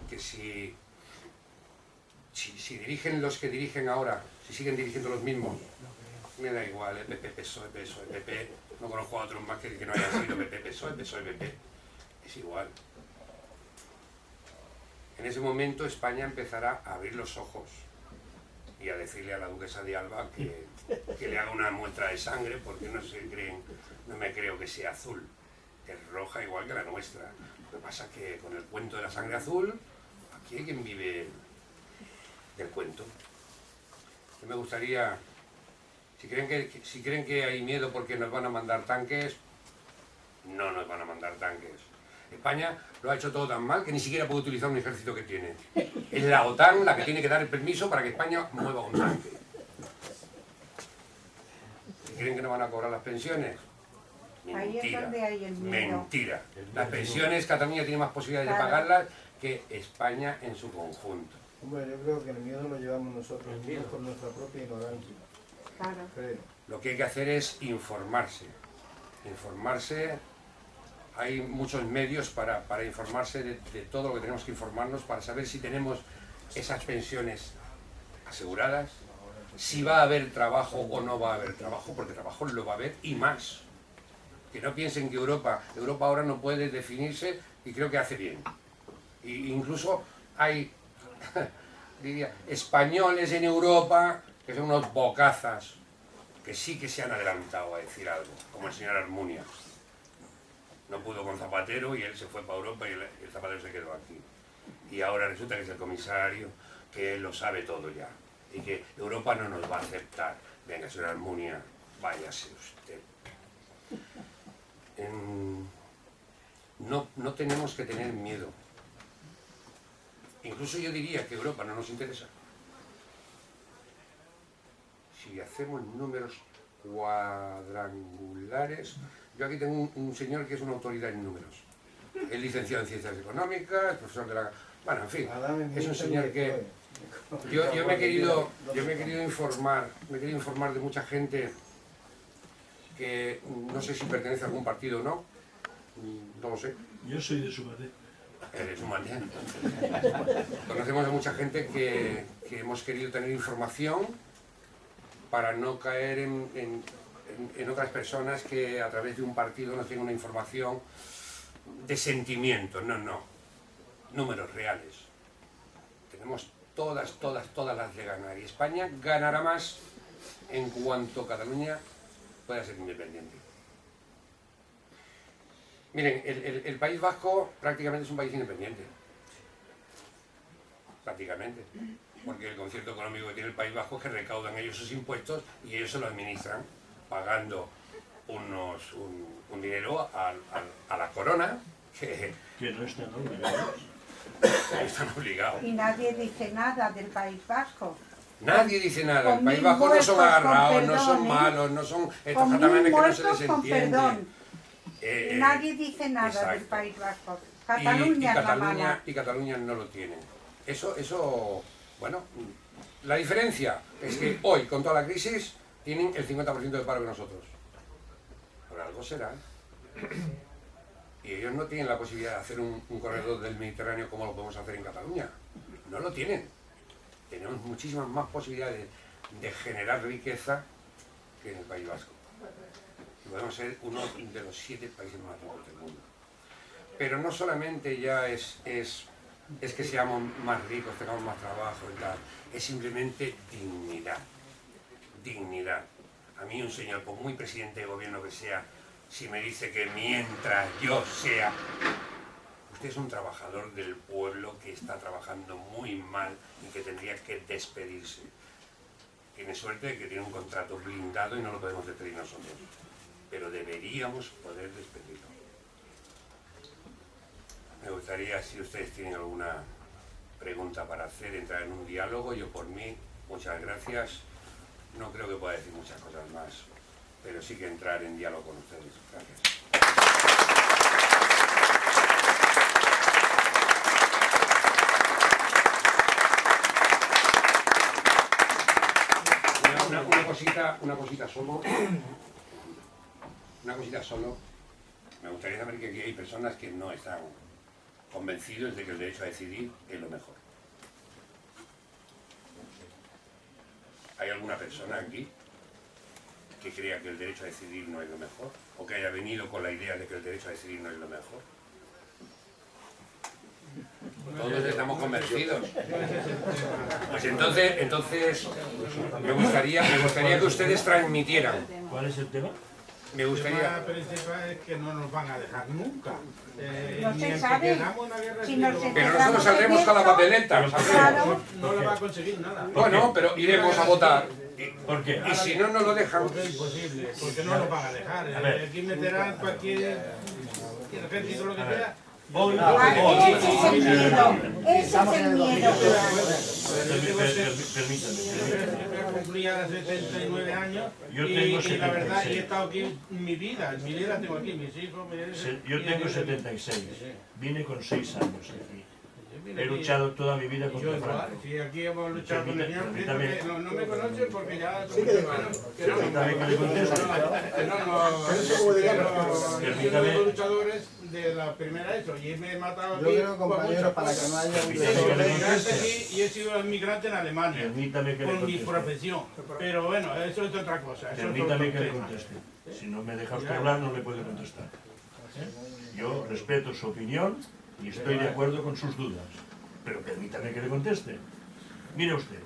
Que si dirigen los que dirigen ahora, si siguen dirigiendo los mismos, me da igual, PP, PSOE, PSOE, PP, no conozco a otros más que no hayan sido PP, PSOE, PSOE, PP. Es igual. En ese momento España empezará a abrir los ojos y a decirle a la duquesa de Alba que le haga una muestra de sangre porque no me creo que sea azul, es roja igual que la nuestra. Lo que pasa es que con el cuento de la sangre azul, aquí hay quien vive del cuento. Yo me gustaría, si creen que hay miedo porque nos van a mandar tanques, no nos van a mandar tanques. España lo ha hecho todo tan mal que ni siquiera puede utilizar un ejército que tiene. Es la OTAN la que tiene que dar el permiso para que España mueva un tanque. ¿Y creen que no van a cobrar las pensiones? Ahí es Mentira. donde hay el miedo. Mentira. Las pensiones, Cataluña tiene más posibilidades de pagarlas que España en su conjunto. Hombre, yo creo que el miedo lo llevamos nosotros mismos por nuestra propia ignorancia. Claro. Creo. Lo que hay que hacer es informarse. Informarse, hay muchos medios para informarse de todo lo que tenemos que informarnos, para saber si tenemos esas pensiones aseguradas, si va a haber trabajo o no va a haber trabajo, porque trabajo lo va a haber y más. Que no piensen que Europa ahora no puede definirse y creo que hace bien. Incluso hay, diría, españoles en Europa que son unos bocazas, que sí que se han adelantado a decir algo, como el señor Almunia. No pudo con Zapatero y él se fue para Europa y el Zapatero se quedó aquí. Y ahora resulta que es el comisario, que él lo sabe todo ya. Y que Europa no nos va a aceptar. Venga, señor Almunia, váyase usted. No tenemos que tener miedo. Incluso yo diría que Europa no nos interesa. Si hacemos números cuadrangulares... Yo aquí tengo un señor que es una autoridad en números. Es licenciado en Ciencias Económicas, profesor de la... Bueno, en fin, es un señor que... Yo me he querido informar de mucha gente que no sé si pertenece a algún partido o no, no lo sé. Yo soy de Sumaté. Eres Sumaté. Conocemos a mucha gente que hemos querido tener información para no caer en otras personas que a través de un partido nos tienen una información de sentimientos. No. Números reales. Tenemos todas las de ganar. Y España ganará más en cuanto Cataluña pueda ser independiente. Miren, el País Vasco prácticamente es un país independiente. Prácticamente. Porque el concierto económico que tiene el País Vasco es que recaudan ellos sus impuestos y ellos se lo administran pagando un dinero a la corona que no están obligados. Están obligados. Y nadie dice nada del País Vasco. Nadie dice nada. El Con País mil Vasco no son muertos, agarrados, con no son perdón, malos, no son estos Con catalanes 1000 que no se les muertos, con entiende. perdón. Nadie dice nada exacto. del País Vasco. Y Cataluña es la mala. Cataluña no lo tiene. Eso Bueno, la diferencia es que hoy, con toda la crisis, tienen el 50% de paro que nosotros. Por algo será. Y ellos no tienen la posibilidad de hacer un corredor del Mediterráneo como lo podemos hacer en Cataluña. No lo tienen. Tenemos muchísimas más posibilidades de generar riqueza que en el País Vasco. Y podemos ser uno de los 7 países más ricos del mundo. Pero no solamente ya es que seamos más ricos, tengamos más trabajo y tal, es simplemente dignidad. Dignidad. A mí un señor, por muy presidente de gobierno que sea, si me dice que mientras yo sea... Usted es un trabajador del pueblo que está trabajando muy mal y que tendría que despedirse. Tiene suerte de que tiene un contrato blindado y no lo podemos despedir nosotros. Pero deberíamos poder despedirlo. Me gustaría, si ustedes tienen alguna pregunta para hacer, entrar en un diálogo. Yo por mí, muchas gracias. No creo que pueda decir muchas cosas más, pero sí que entrar en diálogo con ustedes. Gracias. Una cosita solo. Me gustaría saber que aquí hay personas que no están convencidos de que el derecho a decidir es lo mejor. ¿Hay alguna persona aquí que crea que el derecho a decidir no es lo mejor? ¿O que haya venido con la idea de que el derecho a decidir no es lo mejor? Todos estamos convencidos. Pues entonces me gustaría que ustedes transmitieran. ¿Cuál es el tema? Me El gustaría... tema principal es que no nos van a dejar nunca. No Ni se en sabe. que queramos una guerra Si civil, nos o- Pero nosotros saldremos con la papeleta. Claro. no la va a conseguir nada. Bueno, pero iremos a votar. ¿Por qué? Y si no nos lo dejan... Porque es imposible, porque no nos van a dejar. A ver. Aquí meterán cualquier ejército, lo que sea. Hoy, Ese es el miedo. Ese es el miedo. Permítame. Yo cumplí a 79 años Yo y, tengo y la verdad 76. he estado aquí mi vida tengo aquí, mis hijos, Yo tengo 76. Vine con 6 años aquí. He luchado toda mi vida Yo contra igual, Franco. sí, aquí hemos luchado con el señor Prieto, Permítame. que no me conocen porque ya... Permítame que le conteste. Yo soy luchadores de la primera eso, y me he matado aquí... Yo creo, compañero, para que no haya un He sido inmigrante aquí y he sido inmigrante en Alemania, Permítame que le con mi conteste. profesión. Pero bueno, eso es otra cosa. Eso es otro Permítame que le tema. conteste. Si no me deja usted hablar, no le puedo contestar. ¿Eh? Yo respeto su opinión y estoy de acuerdo con sus dudas. Pero permítame que le conteste. Mire usted,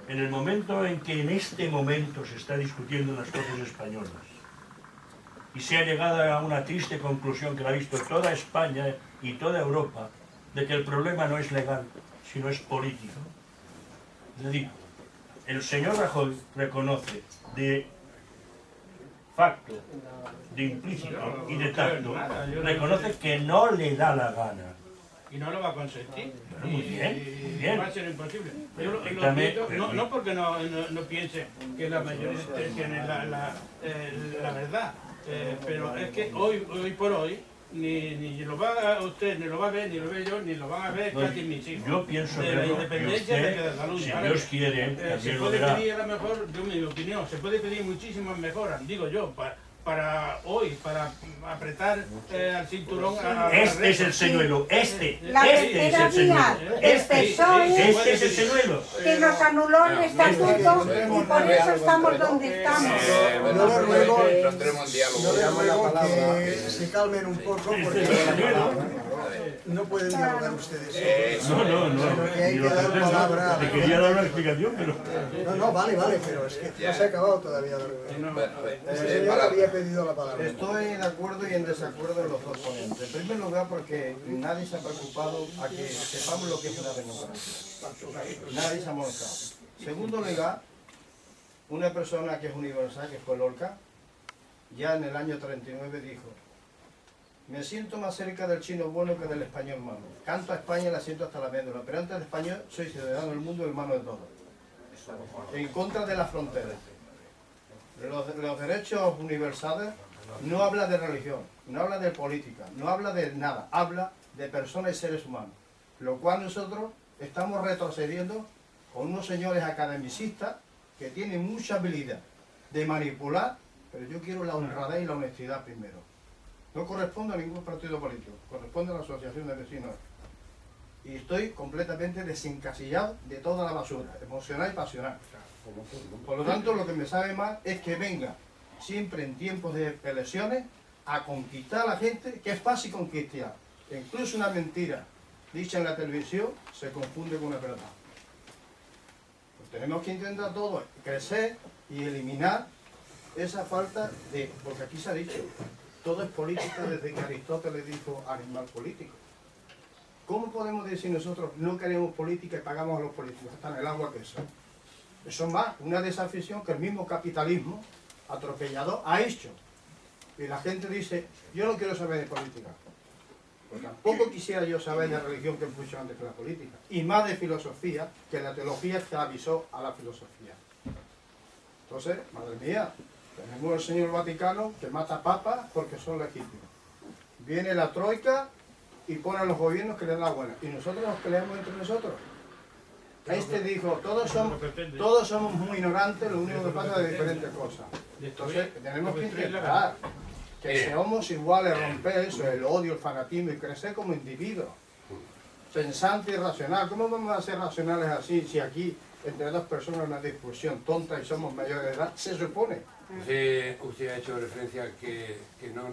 en el momento en que en este momento se está discutiendo en las Cortes españolas y se ha llegado a una triste conclusión que la ha visto toda España y toda Europa, de que el problema no es legal, sino es político. Le digo, el señor Rajoy reconoce de facto, de implícito y de tacto, reconoce que no le da la gana. Y no lo va a consentir. Bueno, muy bien, muy bien. Va a ser imposible. Yo lo Permítame, pienso, permítame. no porque no piense que la mayoría tiene la verdad, pero es que hoy por hoy ni lo va a usted, ni lo va a ver, ni lo veo yo, ni lo van a ver No, casi mis hijos. yo pienso de la verlo, independencia y de usted, Cataluña. si Ahora, Dios quiere, se también lo puede verá. pedir a lo mejor, yo mi opinión, se puede pedir muchísimas mejoras, digo yo, para hoy, para apretar al cinturón a Este es el señuelo, este La es el tercera vía, señuelo. el Este es el PSOE señuelo. que nos anuló el estatuto y por eso estamos donde estamos. Yo le ruego, No entremos en diálogo. yo le Damos la ruego palabra. que se calmen un poco porque no pueden dialogar ustedes. No, Que hay ni que lo dar pretendo. palabra a la Te quería dar una explicación, pero... No, vale, pero es que no se ha acabado todavía la reunión. Bueno, a ver, El señor había pedido la palabra. Estoy de acuerdo y en desacuerdo en los dos ponentes. En primer lugar, porque nadie se ha preocupado a que sepamos lo que es una democracia. Nadie se ha molestado. Segundo lugar, una persona que es universal, que fue Lorca, ya en el año 39 dijo: me siento más cerca del chino bueno que del español malo. Canto a España y la siento hasta la médula, pero antes del español soy ciudadano del mundo y hermano de todos. En contra de las fronteras. Los derechos universales no habla de religión, no habla de política, no habla de nada, habla de personas y seres humanos. Lo cual nosotros estamos retrocediendo con unos señores academicistas que tienen mucha habilidad de manipular, pero yo quiero la honradez y la honestidad primero. No corresponde a ningún partido político, corresponde a la asociación de vecinos. Y estoy completamente desencasillado de toda la basura, emocional y pasional. Por lo tanto, lo que me sabe mal es que venga siempre en tiempos de elecciones a conquistar a la gente, que es fácil conquistar. Incluso una mentira dicha en la televisión se confunde con una verdad. Pues tenemos que intentar todo, crecer y eliminar esa falta de... Porque aquí se ha dicho, todo es política desde que Aristóteles dijo animal político. ¿Cómo podemos decir nosotros no queremos política y pagamos a los políticos? Están en el agua que son. Eso es más una desafición que el mismo capitalismo atropellador ha hecho. Y la gente dice, yo no quiero saber de política. Pues tampoco quisiera yo saber de religión, que es mucho antes que la política. Y más de filosofía, que la teología esclavizó a la filosofía. Entonces, madre mía, tenemos el señor Vaticano que mata papas porque son legítimos. Viene la troika y pone a los gobiernos que le dan la buena. Y nosotros nos peleamos entre nosotros. Este dijo, todos somos muy ignorantes, lo único que pasa es diferentes cosas. Entonces, tenemos que intentar que seamos iguales, romper eso, el odio, el fanatismo y crecer como individuos. Pensante y racional. ¿Cómo vamos a ser racionales así si aquí entre dos personas hay una discusión tonta y somos mayores de edad? Se supone. Usted ha hecho referencia a que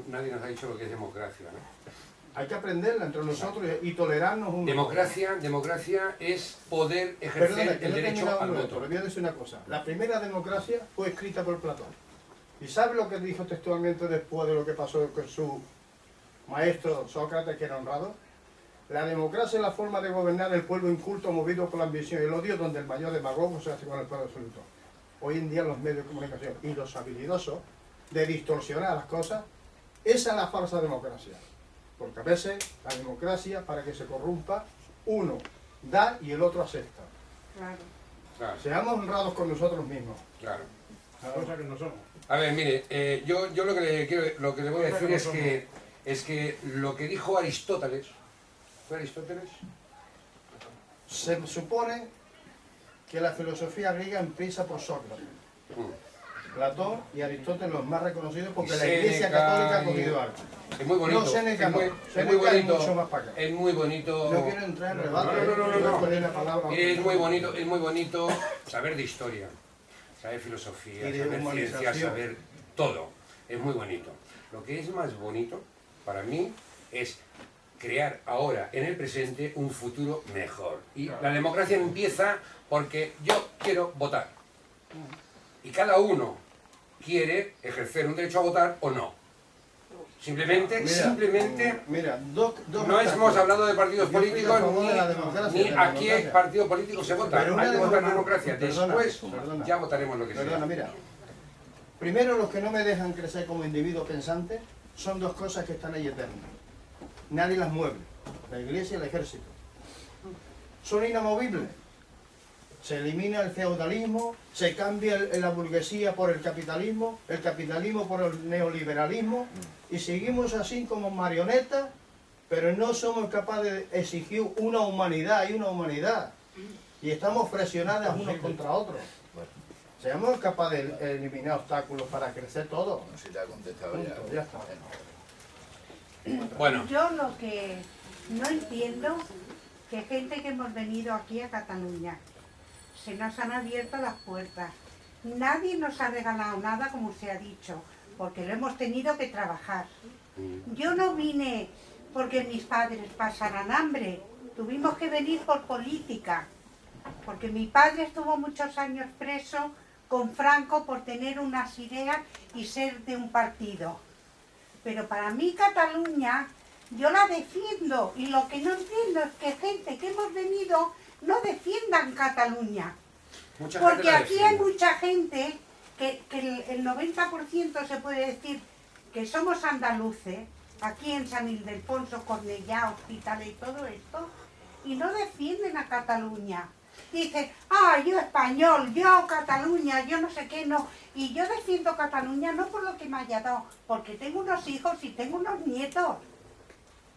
nadie nos ha dicho lo que es democracia, ¿no? Hay que aprenderla entre nosotros y tolerarnos un... Democracia es poder ejercer el derecho al voto. Le voy a decir una cosa. La primera democracia fue escrita por Platón. ¿Y sabe lo que dijo textualmente después de lo que pasó con su maestro Sócrates, que era honrado? La democracia es la forma de gobernar el pueblo inculto movido por la ambición y el odio, donde el mayor demagogo se hace con el pueblo absoluto. Hoy en día los medios de comunicación y los habilidosos de distorsionar las cosas, esa es la falsa democracia. Porque a veces la democracia, para que se corrompa, uno da y el otro acepta. Claro. Seamos honrados con nosotros mismos. Claro. Cosa que no somos. A ver, mire, yo lo que le voy a decir es que lo que dijo Aristóteles, ¿fue Aristóteles? Se supone que la filosofía griega empieza por Sócrates, Platón y Aristóteles, los más reconocidos, porque la Iglesia Católica ha cogido algo. Es muy bonito. No, Séneca no. Es muy Séneca es bonito. mucho más para acá. Es muy bonito. No quiero entrar en debate. No. Es muy bonito saber de historia, saber filosofía, Y de saber humanización. ciencia, saber todo. Es muy bonito. Lo que es más bonito para mí es crear ahora, en el presente, un futuro mejor. Y la democracia empieza porque yo quiero votar. Y cada uno quiere ejercer un derecho a votar o no. Simplemente, Mira, no hemos hablado de partidos Yo estoy a políticos favor de la democracia, ni de la a qué democracia. partido político se vota. Pero Hay que una votar democracia- democracia. Después perdona. ya votaremos lo que Perdona, sea. mira. Primero, los que no me dejan crecer como individuo pensante son dos cosas que están ahí eternas. Nadie las mueve. La Iglesia y el ejército. Son inamovibles. Se elimina el feudalismo, se cambia la burguesía por el capitalismo por el neoliberalismo, y seguimos así como marionetas, pero no somos capaces de exigir una humanidad y estamos presionados unos contra otros. Seamos capaces de eliminar obstáculos para crecer todo. No sé si te ha contestado Punto, ya está. Bueno, Yo lo que no entiendo, que gente que hemos venido aquí a Cataluña, se nos han abierto las puertas. Nadie nos ha regalado nada, como se ha dicho, porque lo hemos tenido que trabajar. Yo no vine porque mis padres pasaran hambre, tuvimos que venir por política, porque mi padre estuvo muchos años preso con Franco por tener unas ideas y ser de un partido. Pero para mí Cataluña, yo la defiendo, y lo que no entiendo es que gente que hemos venido no defiendan Cataluña. mucha gente Porque la aquí hay defiende. mucha gente que el 90% se puede decir que somos andaluces, aquí en San Ildefonso, Cornellá, Hospitalet y todo esto, y no defienden a Cataluña. Dicen, yo español, yo Cataluña, yo no sé qué, no. Y yo defiendo Cataluña no por lo que me haya dado, porque tengo unos hijos y tengo unos nietos.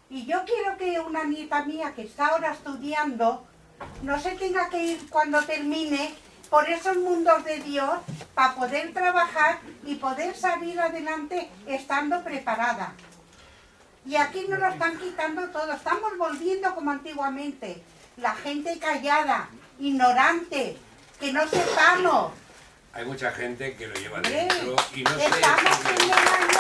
Y yo quiero que una nieta mía que está ahora estudiando no se tenga que ir cuando termine por esos mundos de Dios para poder trabajar y poder salir adelante estando preparada. Y aquí nos lo están quitando todo, estamos volviendo como antiguamente, la gente callada, ignorante, que no sepamos. Hay mucha gente que lo lleva Hombre, dentro y no sé... estamos en el año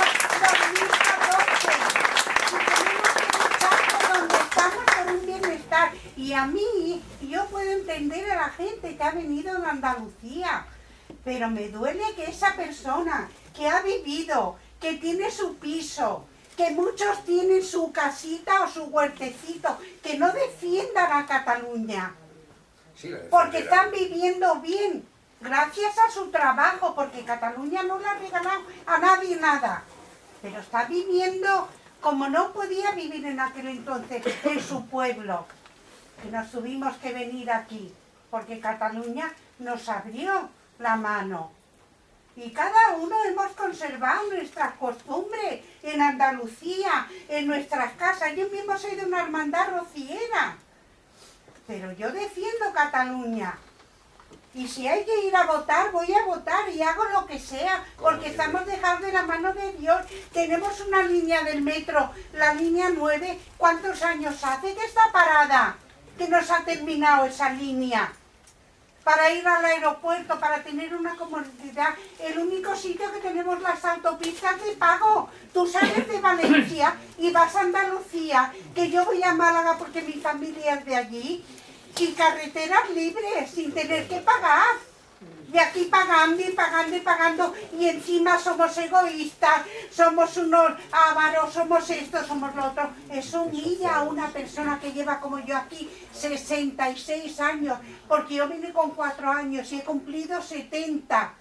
2014 y tenemos que luchar por donde estamos por un bienestar. Y a mí, yo puedo entender a la gente que ha venido de Andalucía, pero me duele que esa persona que ha vivido, que tiene su piso, que muchos tienen su casita o su huertecito, que no defiendan a Cataluña, Sí, la porque defenderá. están viviendo bien, gracias a su trabajo, porque Cataluña no le ha regalado a nadie nada, pero está viviendo como no podía vivir en aquel entonces en su pueblo, que nos tuvimos que venir aquí, porque Cataluña nos abrió la mano. Y cada uno hemos conservado nuestras costumbres en Andalucía, en nuestras casas. Yo mismo soy de una hermandad rociera, pero yo defiendo Cataluña. Y si hay que ir a votar, voy a votar y hago lo que sea, porque estamos dejados de la mano de Dios. Tenemos una línea del metro, la línea 9, ¿cuántos años hace que está parada? Que no se ha terminado esa línea. Para ir al aeropuerto, para tener una comodidad, el único sitio que tenemos las autopistas de pago. Tú sales de Valencia y vas a Andalucía, que yo voy a Málaga porque mi familia es de allí, sin carreteras libres, sin tener que pagar. Y aquí pagando y pagando y pagando, y encima somos egoístas, somos unos ávaros, somos esto, somos lo otro. Eso humilla a una persona que lleva como yo aquí 66 años, porque yo vine con 4 años y he cumplido 70.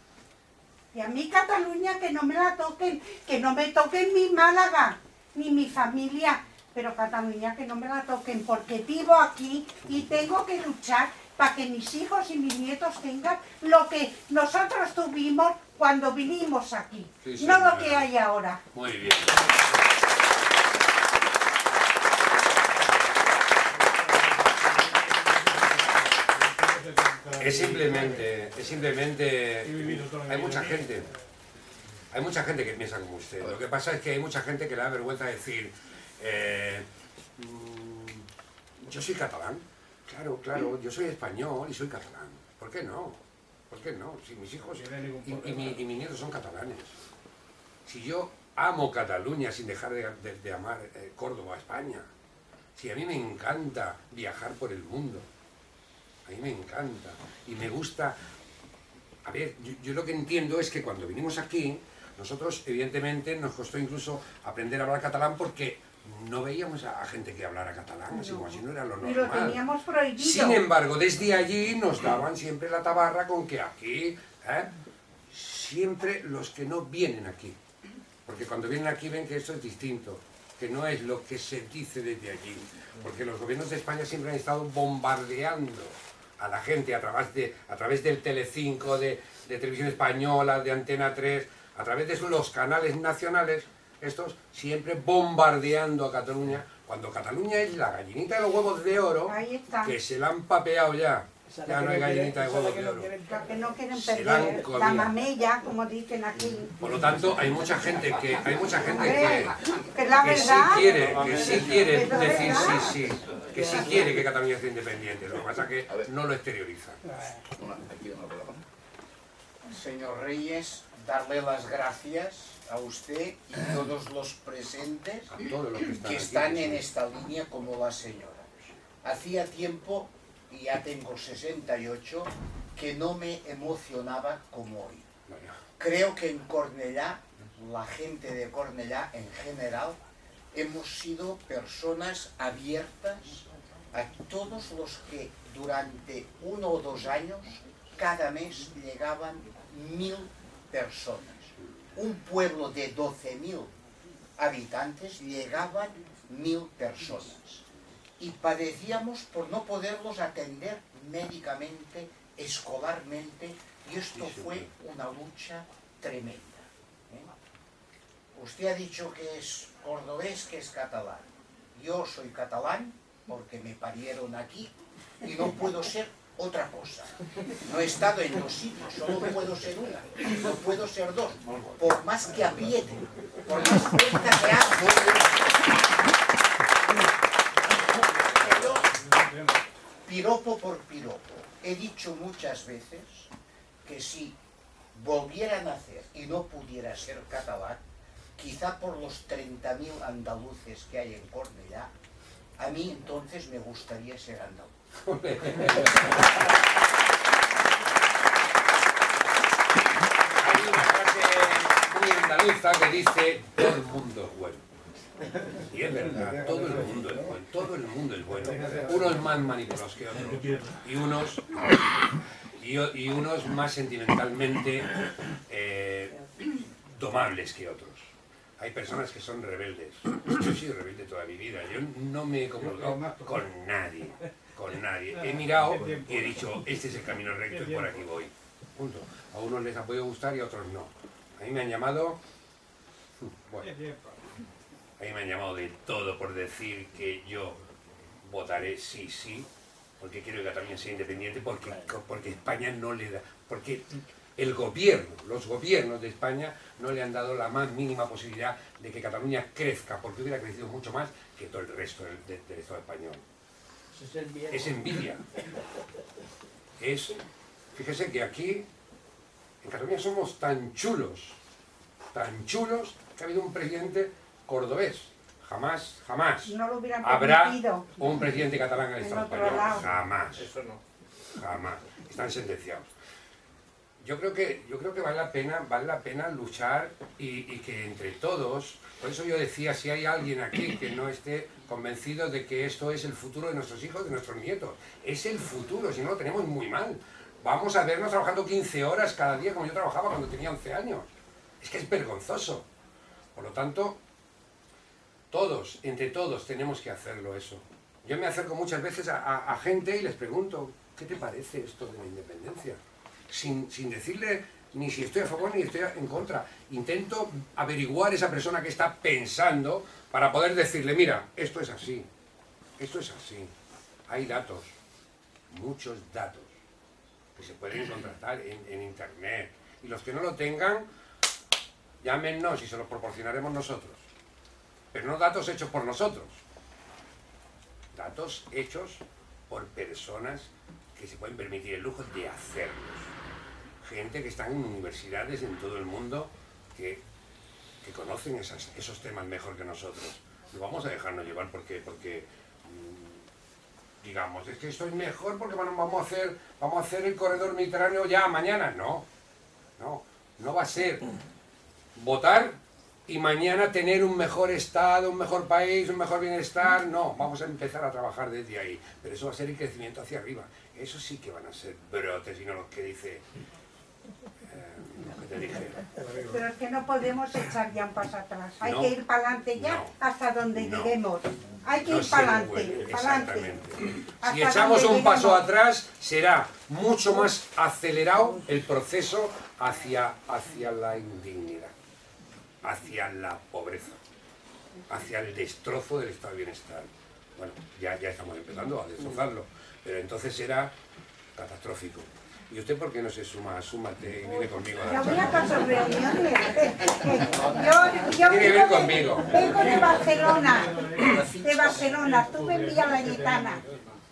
Y a mí Cataluña que no me la toquen, que no me toquen mi Málaga, ni mi familia, pero Cataluña que no me la toquen, porque vivo aquí y tengo que luchar para que mis hijos y mis nietos tengan lo que nosotros tuvimos cuando vinimos aquí, Sí, no lo señora. que hay ahora. Muy bien. Es simplemente, hay mucha gente que piensa como usted. Lo que pasa es que hay mucha gente que le da vergüenza decir, yo soy catalán, claro, yo soy español y soy catalán. ¿Por qué no? ¿Por qué no? Si mis hijos y mis nietos son catalanes. Si yo amo Cataluña sin dejar de amar Córdoba, España. Si a mí me encanta viajar por el mundo. A mí me encanta. Y me gusta... A ver, yo lo que entiendo es que cuando vinimos aquí, nosotros evidentemente nos costó incluso aprender a hablar catalán porque no veíamos a gente que hablara catalán, así como así no era lo Y lo normal. teníamos prohibido. Sin embargo, desde allí nos daban siempre la tabarra con que aquí, siempre los que no vienen aquí, porque cuando vienen aquí ven que esto es distinto, que no es lo que se dice desde allí, porque los gobiernos de España siempre han estado bombardeando a la gente a través del Telecinco, de Televisión Española, de Antena 3, a través de los canales nacionales, estos siempre bombardeando a Cataluña, cuando Cataluña es la gallinita de los huevos de oro, Ahí está. que se la han papeado ya. Ya no hay gallinita de huevos de oro. Los que no quieren Se la han perder comido. la mamella, como dicen aquí. Por lo tanto, hay mucha gente que Que la que sí verdad... quiere Pero decir verdad. sí, que sí quiere que Cataluña sea independiente. Lo que pasa es que no lo exterioriza. Señor Reyes, darle las gracias a usted y todos los presentes A todos los que que están están aquí. en esta línea como la señora. Hacía tiempo, y ya tengo 68, que no me emocionaba como hoy. Vaya. Creo que en Cornellá, la gente de Cornellá en general, hemos sido personas abiertas a todos los que durante 1 o 2 años, cada mes llegaban 1000 personas. Un pueblo de 12.000 habitantes llegaban 1000 personas. Y padecíamos por no poderlos atender médicamente, escolarmente, y esto fue una lucha tremenda. Usted ha dicho que es cordobés, que es catalán. Yo soy catalán porque me parieron aquí y no puedo ser otra cosa. No he estado en dos sitios, solo puedo ser una, no puedo ser dos, por más que apriete, por más fuerza que haga. Pero, piropo por piropo, he dicho muchas veces que si volviera a nacer y no pudiera ser catalán, quizá por los 30.000 andaluces que hay en Cornellá, a mí entonces me gustaría ser andaluz. Hay una frase muy andaluza que dice: todo el mundo es bueno. Y es verdad, todo el mundo es bueno, todo el mundo es bueno. Unos más manipulados que otros, y unos más sentimentalmente domables que otros. Hay personas que son rebeldes. Yo he sido rebelde toda mi vida. Yo no me he comulgado con nadie. Con nadie. He mirado y he dicho: este es el camino recto y por aquí voy. Punto. A unos les ha podido gustar y a otros no. A mí me han llamado... Bueno, a mí me han llamado de todo por decir que yo votaré sí, porque quiero que Cataluña sea independiente, porque España no le da... Porque el gobierno, los gobiernos de España no le han dado la más mínima posibilidad de que Cataluña crezca, porque hubiera crecido mucho más que todo el resto del Estado español. Es envidia. Fíjese que aquí, en Cataluña, somos tan chulos, que ha habido un presidente cordobés. Jamás No lo hubieran habrá permitido. un presidente catalán en el En Estado otro español. lado. Jamás. Jamás. Están sentenciados. Yo creo que vale la pena luchar y que entre todos, por eso yo decía, si hay alguien aquí que no esté convencido de que esto es el futuro de nuestros hijos, de nuestros nietos, es el futuro, si no lo tenemos muy mal. Vamos a vernos trabajando 15 horas cada día como yo trabajaba cuando tenía 11 años. Es que es vergonzoso. Por lo tanto, entre todos tenemos que hacerlo eso. Yo me acerco muchas veces a gente y les pregunto: ¿qué te parece esto de la independencia? Sin decirle ni si estoy a favor ni estoy en contra. Intento averiguar esa persona que está pensando para poder decirle: mira, esto es así, hay datos, muchos datos que se pueden contratar en internet, y los que no lo tengan, llámennos y se los proporcionaremos nosotros, pero no datos hechos por nosotros, datos hechos por personas que se pueden permitir el lujo de hacerlos. Gente que está en universidades en todo el mundo que conocen esos temas mejor que nosotros. No vamos a dejarnos llevar porque digamos, es que esto es mejor porque vamos a hacer el corredor mediterráneo ya mañana. No va a ser votar y mañana tener un mejor estado, un mejor país, un mejor bienestar. No, vamos a empezar a trabajar desde ahí, pero eso va a ser el crecimiento hacia arriba. Eso sí que van a ser brotes y no los que dice... lo que te dije. Pero es que no podemos echar ya un paso atrás. Hay No, que ir para adelante ya no, hasta donde no. lleguemos. Hay que No ir se para puede, adelante. exactamente. Si Hasta echamos donde un paso lleguemos. atrás, será mucho más acelerado el proceso hacia la indignidad, hacia la pobreza, hacia el destrozo del estado de bienestar. Bueno, ya estamos empezando a destrozarlo, pero entonces será catastrófico. ¿Y usted por qué no se suma? Súmate y viene conmigo. Yo voy a pasar reuniones. Yo Tiene que ver conmigo. vengo de Barcelona. Estuve en Villa Layetana,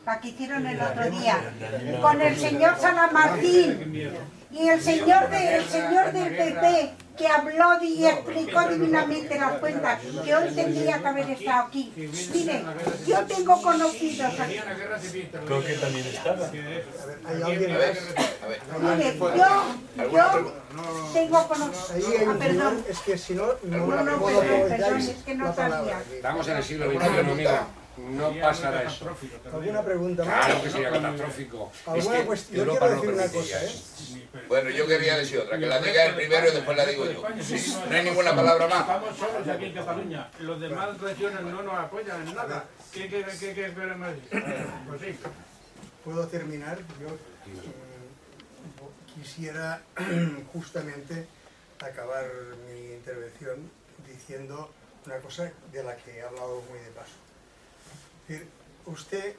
la que hicieron el otro día, con el señor Salamartín y el señor del PP, que habló y explicó divinamente las cuentas, que hoy tendría que haber estado aquí. Mire, yo tengo conocidos aquí. Creo que también estaba. ¿Hay alguien A ver, más? Mire, yo tengo conocidos. Ahí hay un Perdón. señor, es que si no No, puedo perdón, es que no la palabra sabía. aquí. Estamos en el siglo XXI, amigo. No pasará eso. ¿Alguna pregunta más? Claro que sería catastrófico. Es ¿Alguna que cuestión? Yo Europa quiero no decir una permitiría cosa, eso. bueno, yo quería decir otra, que la diga el primero y después la digo yo. No hay ninguna palabra más. Estamos solos aquí en Cataluña. Los demás regiones no nos apoyan en nada. ¿Qué esperamos? Pues sí. ¿Puedo terminar? Yo quisiera justamente acabar mi intervención diciendo una cosa de la que he hablado muy de paso. Es decir, usted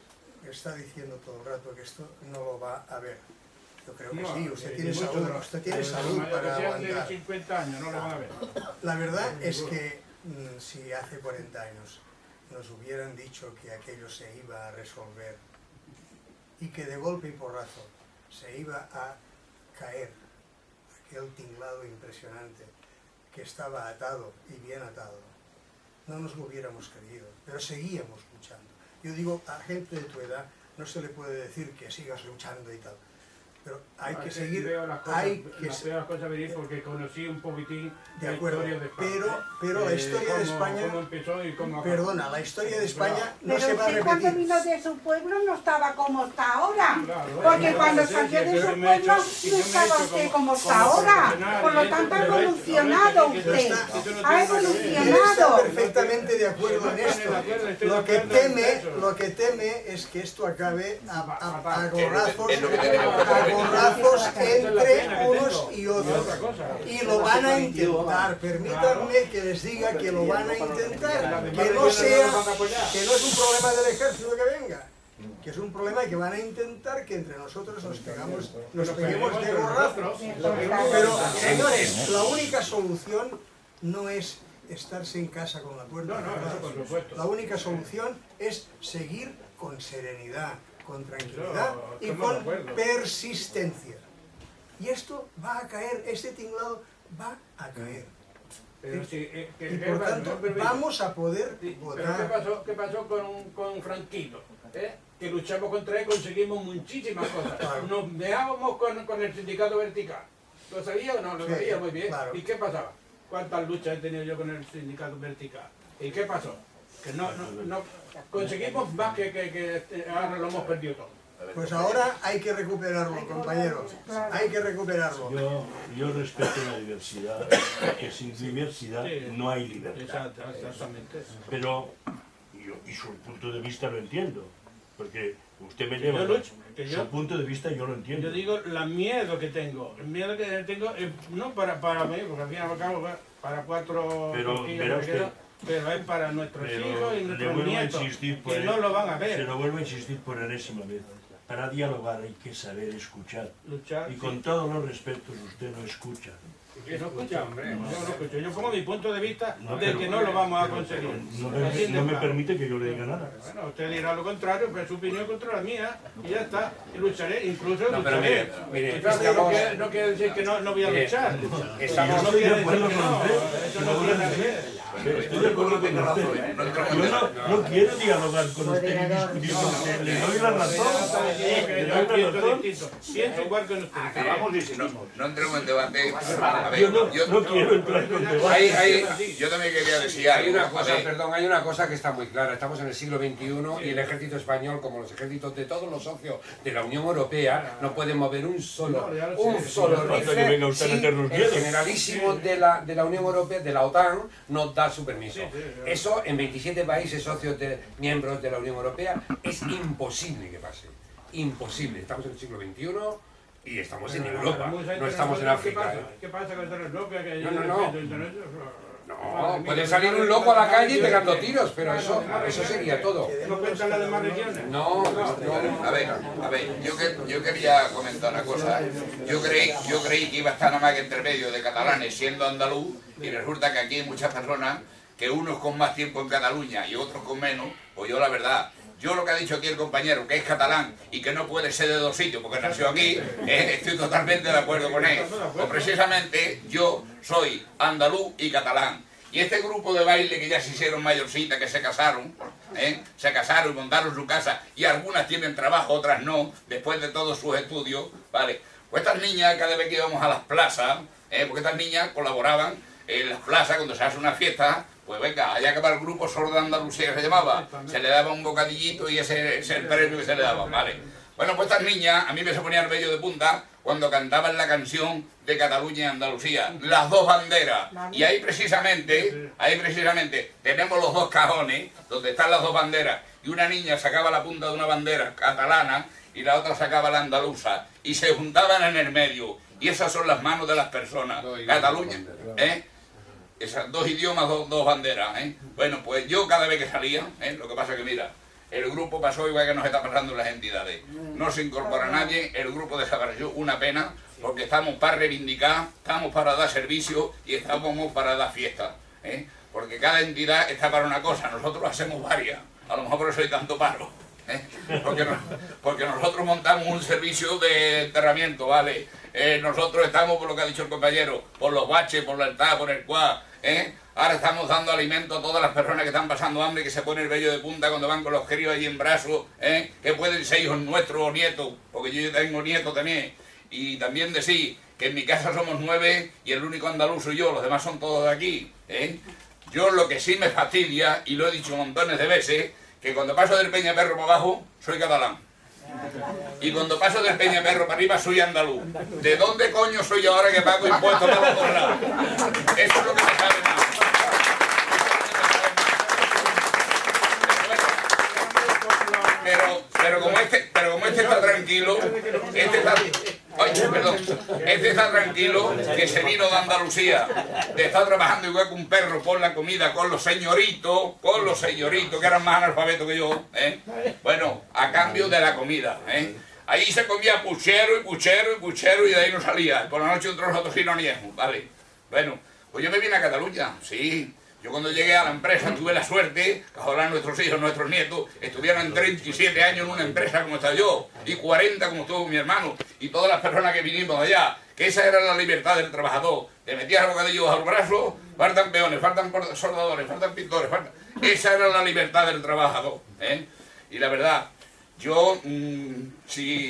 está diciendo todo el rato que esto no lo va a ver. Yo creo que No, sí, usted ni tiene mucho salud, menos. usted tiene salud para De aguantar. 50 años no lo van a ver. La verdad es que si hace 40 años nos hubieran dicho que aquello se iba a resolver y que de golpe y porrazo se iba a caer aquel tinglado impresionante que estaba atado y bien atado, no nos lo hubiéramos creído, pero seguíamos luchando. Yo digo, a gente de tu edad no se le puede decir que sigas luchando y tal, pero hay que seguir, Veo las cosas, hay que veo las cosas venir porque conocí un poquitín de la acuerdo, historia de España. pero la historia de España, cómo empezó y cómo acabó. perdona, la historia de España no Pero se va a usted cuando repetir. vino de su pueblo no estaba como está ahora. Claro, Porque claro, cuando sí, salió sí, de yo su me he pueblo hecho- no y yo me he estaba hecho usted como- como está como ahora. profesional, Por lo y tanto ha esto, pero evolucionado esto no usted. tiene Ha nada que ver. Él está evolucionado. perfectamente de acuerdo en esto. Lo que teme es que esto acabe a gorrazos, Es lo que tenemos que a hacer. gorrazos entre unos y otros. Y lo van a intentar. Permítanme que les diga que lo van a intentar. Que no es un problema del ejército que venga. Que es un problema que van a intentar que entre nosotros nos peguemos de gorrazos. Pero, señores, la única solución no es estarse en casa con la puerta cerrada. Eso por supuesto. La única solución es seguir con serenidad, con tranquilidad y estamos de con acuerdo. persistencia. Y esto va a caer, este tinglado va a caer. Pero sí, Y por tanto vamos a poder Sí, pero votar. ¿qué pasó con Franquito? Que luchamos contra él, conseguimos muchísimas cosas. Claro. Nos dejábamos con el sindicato vertical. ¿Lo sabía o no? Lo Sí, sabía muy bien. claro. ¿Y qué pasaba? ¿Cuántas luchas he tenido yo con el sindicato vertical? ¿Y qué pasó? Que no conseguimos más que ahora lo hemos perdido todo. Pues ahora hay que recuperarlo, compañeros. Hay que recuperarlo. Yo respeto la diversidad, que sin diversidad no hay libertad. Exactamente. Pero, y su punto de vista lo entiendo, porque usted me Yo lleva lucho, que su yo- punto de vista, yo lo entiendo. Yo digo el miedo que tengo. El miedo que tengo es no para mí, porque al fin y al cabo para cuatro Pero, cosquillas verá que usted, quedan, pero es para nuestros Pero hijos y le nuestros vuelvo a nietos, insistir por que no lo van a Se ver. lo vuelvo a insistir por enésima vez. Para dialogar hay que saber escuchar. Luchar. Y con todos los respetos, usted no escucha. Que no escucha, hombre. Yo no escucho. Yo pongo mi punto de vista No, de pero- que no lo vamos a conseguir. Así de No me claro. permite que yo le diga nada. Bueno, usted dirá lo contrario, pero su opinión contra la mía, y ya está. Y lucharé, incluso No, pero lucharé. mire, Y claro, estamos- no quiere decir que no voy a Mire, luchar. estamos- No quiere de decir acuerdo que con no. usted. Eso no tiene nada que ver. Estoy de acuerdo con usted. Yo no quiero dialogar con usted ni discutir con usted. Le doy la razón. Le Yo doy la pienso razón. distinto. Pienso igual que usted. No entremos en debate. A ver, Yo no quiero entrar con debate. yo también quería decir Hay algo. una A cosa, ver, perdón, hay una cosa que está muy clara. Estamos en el siglo XXI y el ejército español, como los ejércitos de todos los socios de la Unión Europea, no pueden mover un solo No, ya lo rifle falta que venga usted a si meternos el miedo. generalísimo de la Unión Europea, de la OTAN, nos da su permiso. Eso en 27 países socios miembros de la Unión Europea es imposible que pase. Imposible. Estamos en el siglo XXI y estamos en Europa, no estamos en África. ¿Qué pasa con el Europa? No, puede salir un loco a la calle pegando tiros, pero eso sería todo. ¿No cuentan las demás regiones? No, a ver, yo quería comentar una cosa. Yo creí que iba a estar nada más que entre medio de catalanes siendo andaluz, y resulta que aquí hay muchas personas que unos con más tiempo en Cataluña y otros con menos. Pues yo la verdad, yo lo que ha dicho aquí el compañero, que es catalán y que no puede ser de dos sitios porque nació aquí, estoy totalmente de acuerdo con él. Pues precisamente yo soy andaluz y catalán. Y este grupo de baile que ya se hicieron mayorcitas, que se casaron y montaron su casa, y algunas tienen trabajo, otras no, después de todos sus estudios, ¿vale? Pues estas niñas, cada vez que íbamos a las plazas, porque estas niñas colaboraban en las plazas cuando se hace una fiesta. Pues venga, allá que para el grupo Sordo de Andalucía, que se llamaba, se le daba un bocadillito y ese es el premio que se le daba, ¿vale? Bueno, pues estas niñas, a mí me se ponían el vello de punta cuando cantaban la canción de Cataluña y Andalucía, las dos banderas. Y ahí precisamente, tenemos los dos cajones, donde están las dos banderas, y una niña sacaba la punta de una bandera catalana y la otra sacaba la andaluza, y se juntaban en el medio. Y esas son las manos de las personas. Cataluña, Esas dos idiomas, dos banderas, Bueno, pues yo cada vez que salía, lo que pasa que mira, el grupo pasó igual que nos está pasando en las entidades. No se incorpora nadie, el grupo desapareció, una pena, porque estamos para reivindicar, estamos para dar servicio y estamos para dar fiesta, ¿eh? Porque cada entidad está para una cosa, nosotros hacemos varias, a lo mejor por eso hay tanto paro, ¿eh? Porque nosotros montamos un servicio de enterramiento, ¿vale? Nosotros estamos, por lo que ha dicho el compañero, por los baches, por la altar, por el cuá, ¿eh? Ahora estamos dando alimento a todas las personas que están pasando hambre, que se pone el vello de punta cuando van con los críos ahí en brazos, ¿eh? Que pueden ser hijos nuestros o nietos, porque yo tengo nietos también. Y también decir que en mi casa somos 9 y el único andaluz soy yo, los demás son todos de aquí, ¿eh? Yo lo que sí me fastidia, y lo he dicho montones de veces, que cuando paso del Peñaperro para abajo, soy catalán. Y cuando paso del Peñaperro para arriba, soy andaluz. ¿De dónde coño soy yo ahora que pago impuestos para los dos lados? Eso es lo que me sabe mal. Pero como este está tranquilo, este está tranquilo, que se vino de Andalucía, de estar trabajando igual que un perro por la comida, con los señoritos, que eran más analfabetos que yo, ¿eh? Bueno, a cambio de la comida, ¿eh? Ahí se comía puchero y de ahí no salía. Por la noche un trozo de tocino añejo, ¿vale? Bueno, pues yo me vine a Cataluña, sí. Yo cuando llegué a la empresa tuve la suerte que ojalá nuestros hijos, nuestros nietos estuvieran 37 años en una empresa como está yo y 40 como estuvo mi hermano y todas las personas que vinimos de allá, que esa era la libertad del trabajador. Te metías bocadillos al brazo, faltan peones, faltan soldadores, faltan pintores, esa era la libertad del trabajador, ¿eh? Y la verdad, yo,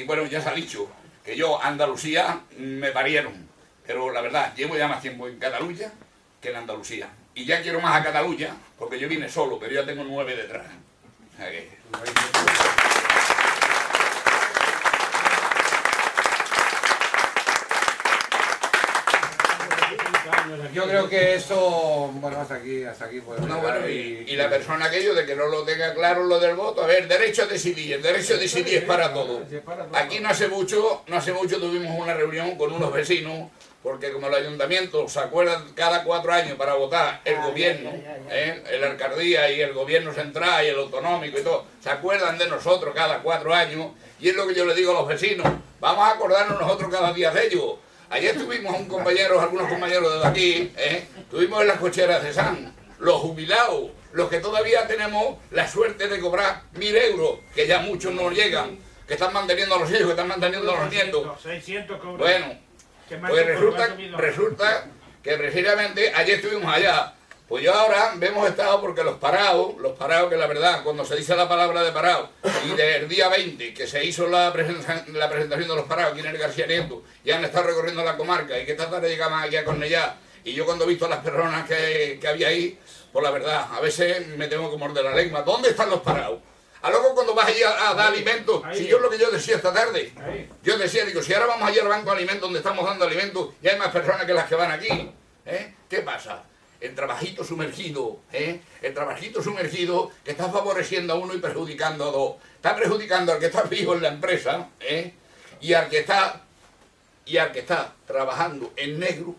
bueno, ya se ha dicho que yo, Andalucía, me parieron, pero la verdad, llevo ya más tiempo en Cataluña que en Andalucía. Y ya quiero más a Cataluña, porque yo vine solo, pero ya tengo 9 detrás. O sea que... Yo creo que eso, bueno, hasta aquí podemos No, llegar. bueno, y la persona aquello de que no lo tenga claro lo del voto, a ver, derecho a decidir, el derecho a decidir es para todos. Aquí no hace mucho tuvimos una reunión con unos vecinos, porque como el ayuntamiento se acuerdan cada 4 años para votar el gobierno, el alcaldía y el gobierno central y el autonómico y todo, se acuerdan de nosotros cada 4 años, y es lo que yo le digo a los vecinos, vamos a acordarnos nosotros cada día de ellos. Ayer tuvimos algunos compañeros de aquí, estuvimos en las cocheras de San, los jubilados, los que todavía tenemos la suerte de cobrar 1000 euros, que ya muchos no llegan, que están manteniendo a los hijos, que están manteniendo a los nietos. 600 cobran. Bueno, pues resulta que precisamente ayer estuvimos allá. Pues yo ahora hemos estado porque los parados que la verdad, cuando se dice la palabra de parado, y del día 20 que se hizo la presentación de los parados aquí en el García Nieto, ya han estado recorriendo la comarca y que esta tarde llegamos aquí a Cornellá, y yo cuando he visto a las personas que había ahí, pues la verdad, a veces me tengo que morder la lengua. ¿Dónde están los parados? A luego cuando vas allí a dar alimentos, si yo lo que yo decía esta tarde, yo decía, digo, si ahora vamos allí al banco de alimentos donde estamos dando alimentos, y hay más personas que las que van aquí, ¿qué pasa? El trabajito sumergido, el trabajito sumergido que está favoreciendo a uno y perjudicando a dos. Está perjudicando al que está fijo en la empresa, y al que está trabajando en negro,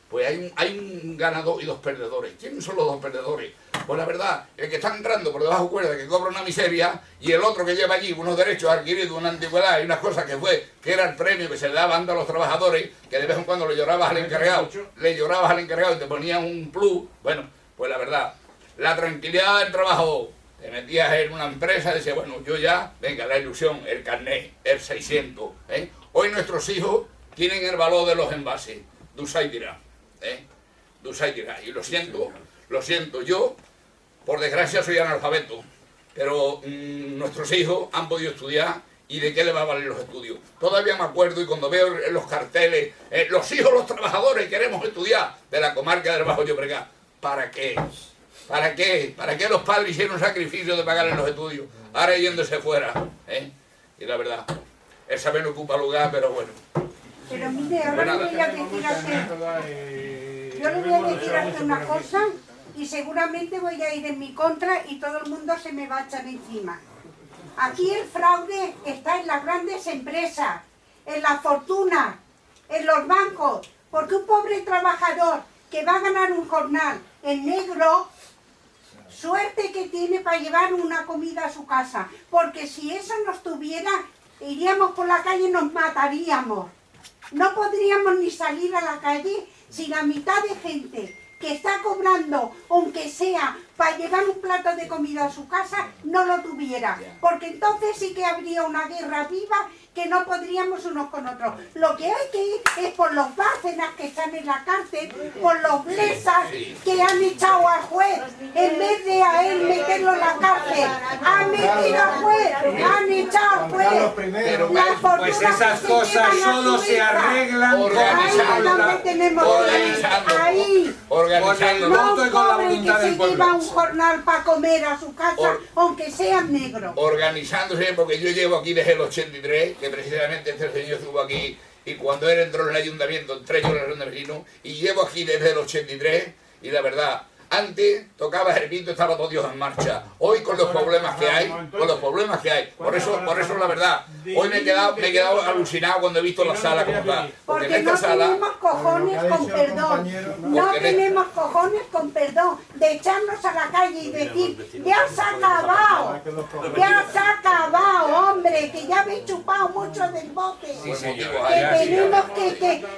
pues hay un ganador y 2 perdedores. ¿Quiénes son los 2 perdedores? Pues la verdad, el que está entrando por debajo cuerda, que cobra una miseria, y el otro que lleva allí unos derechos adquiridos, una antigüedad y unas cosas que era el premio que se le daba a los trabajadores, que de vez en cuando le llorabas al encargado y te ponían un plus. Bueno, pues la verdad, la tranquilidad del trabajo, te metías en una empresa y decías, bueno, yo ya, venga, la ilusión, el carnet, el 600. Hoy nuestros hijos tienen el valor de los envases, Dusay dirá, y lo siento, yo, por desgracia soy analfabeto, pero nuestros hijos han podido estudiar, y de qué le va a valer los estudios. Todavía me acuerdo, y cuando veo en los carteles, los hijos, los trabajadores, queremos estudiar, de la comarca del Bajo Llobregat. ¿Para qué? ¿Para qué? ¿Para qué los padres hicieron sacrificio de pagarle los estudios? Ahora yéndose fuera, Y la verdad, el saber no ocupa lugar, pero bueno. Pero mire, ahora le voy a decir a usted una cosa, y seguramente voy a ir en mi contra y todo el mundo se me va a echar encima. Aquí el fraude está en las grandes empresas, en la fortuna, en los bancos, porque un pobre trabajador que va a ganar un jornal en negro, Suerte que tiene para llevar una comida a su casa, porque si eso no estuviera, iríamos por la calle y nos mataríamos. No podríamos ni salir a la calle si la mitad de gente que está cobrando, aunque sea para llevar un plato de comida a su casa, no lo tuviera. Porque entonces sí que habría una guerra viva que no podríamos unos con otros. Lo que hay que ir es por los Bárcenas que están en la cárcel, por los Blesas que han echado al juez, en vez de a él meterlo en la cárcel. Han metido al juez, han echado al juez. Pero pues esas cosas solo se arreglan organizando. No estoy con la pobre voluntad que del se pueblo. lleva un jornal para comer a su casa, aunque sea negro. Organizándose, porque yo llevo aquí desde el 83, que precisamente este señor estuvo aquí, y cuando él entró en el ayuntamiento, entré yo en el ayuntamiento, y llevo aquí desde el 83, y la verdad, antes tocaba Hervito, estaba todo Dios en marcha. Hoy con los problemas que hay, por eso la verdad, hoy me he quedado alucinado cuando he visto la sala como está. Porque en esta no sala, tenemos cojones con perdón, no tenemos cojones con perdón de echarnos a la calle y decir, ya se ha acabado, hombre, que ya habéis chupado mucho del bote, que tenemos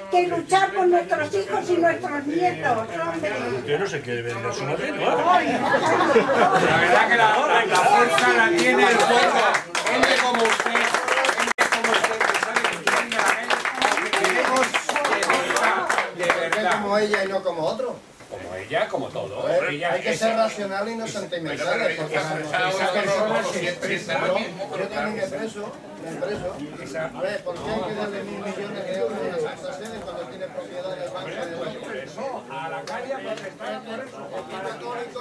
que luchar por nuestros hijos y nuestros nietos, hombre. Usted no se quiere vender su madre, ¿no? La verdad que la fuerza la tiene el pueblo. Gente como usted, que queremos de verdad. Como ella y no como otro. Como ella, como todo. Hay que ser racional y no sentimentales. Porque esa persona siempre está lo mismo. yo también me expreso. A ver, ¿por qué hay que darle 1.000 millones de euros a la Santa Sede cuando tiene propiedades bancas de la A la calle a protestar por eso. católico.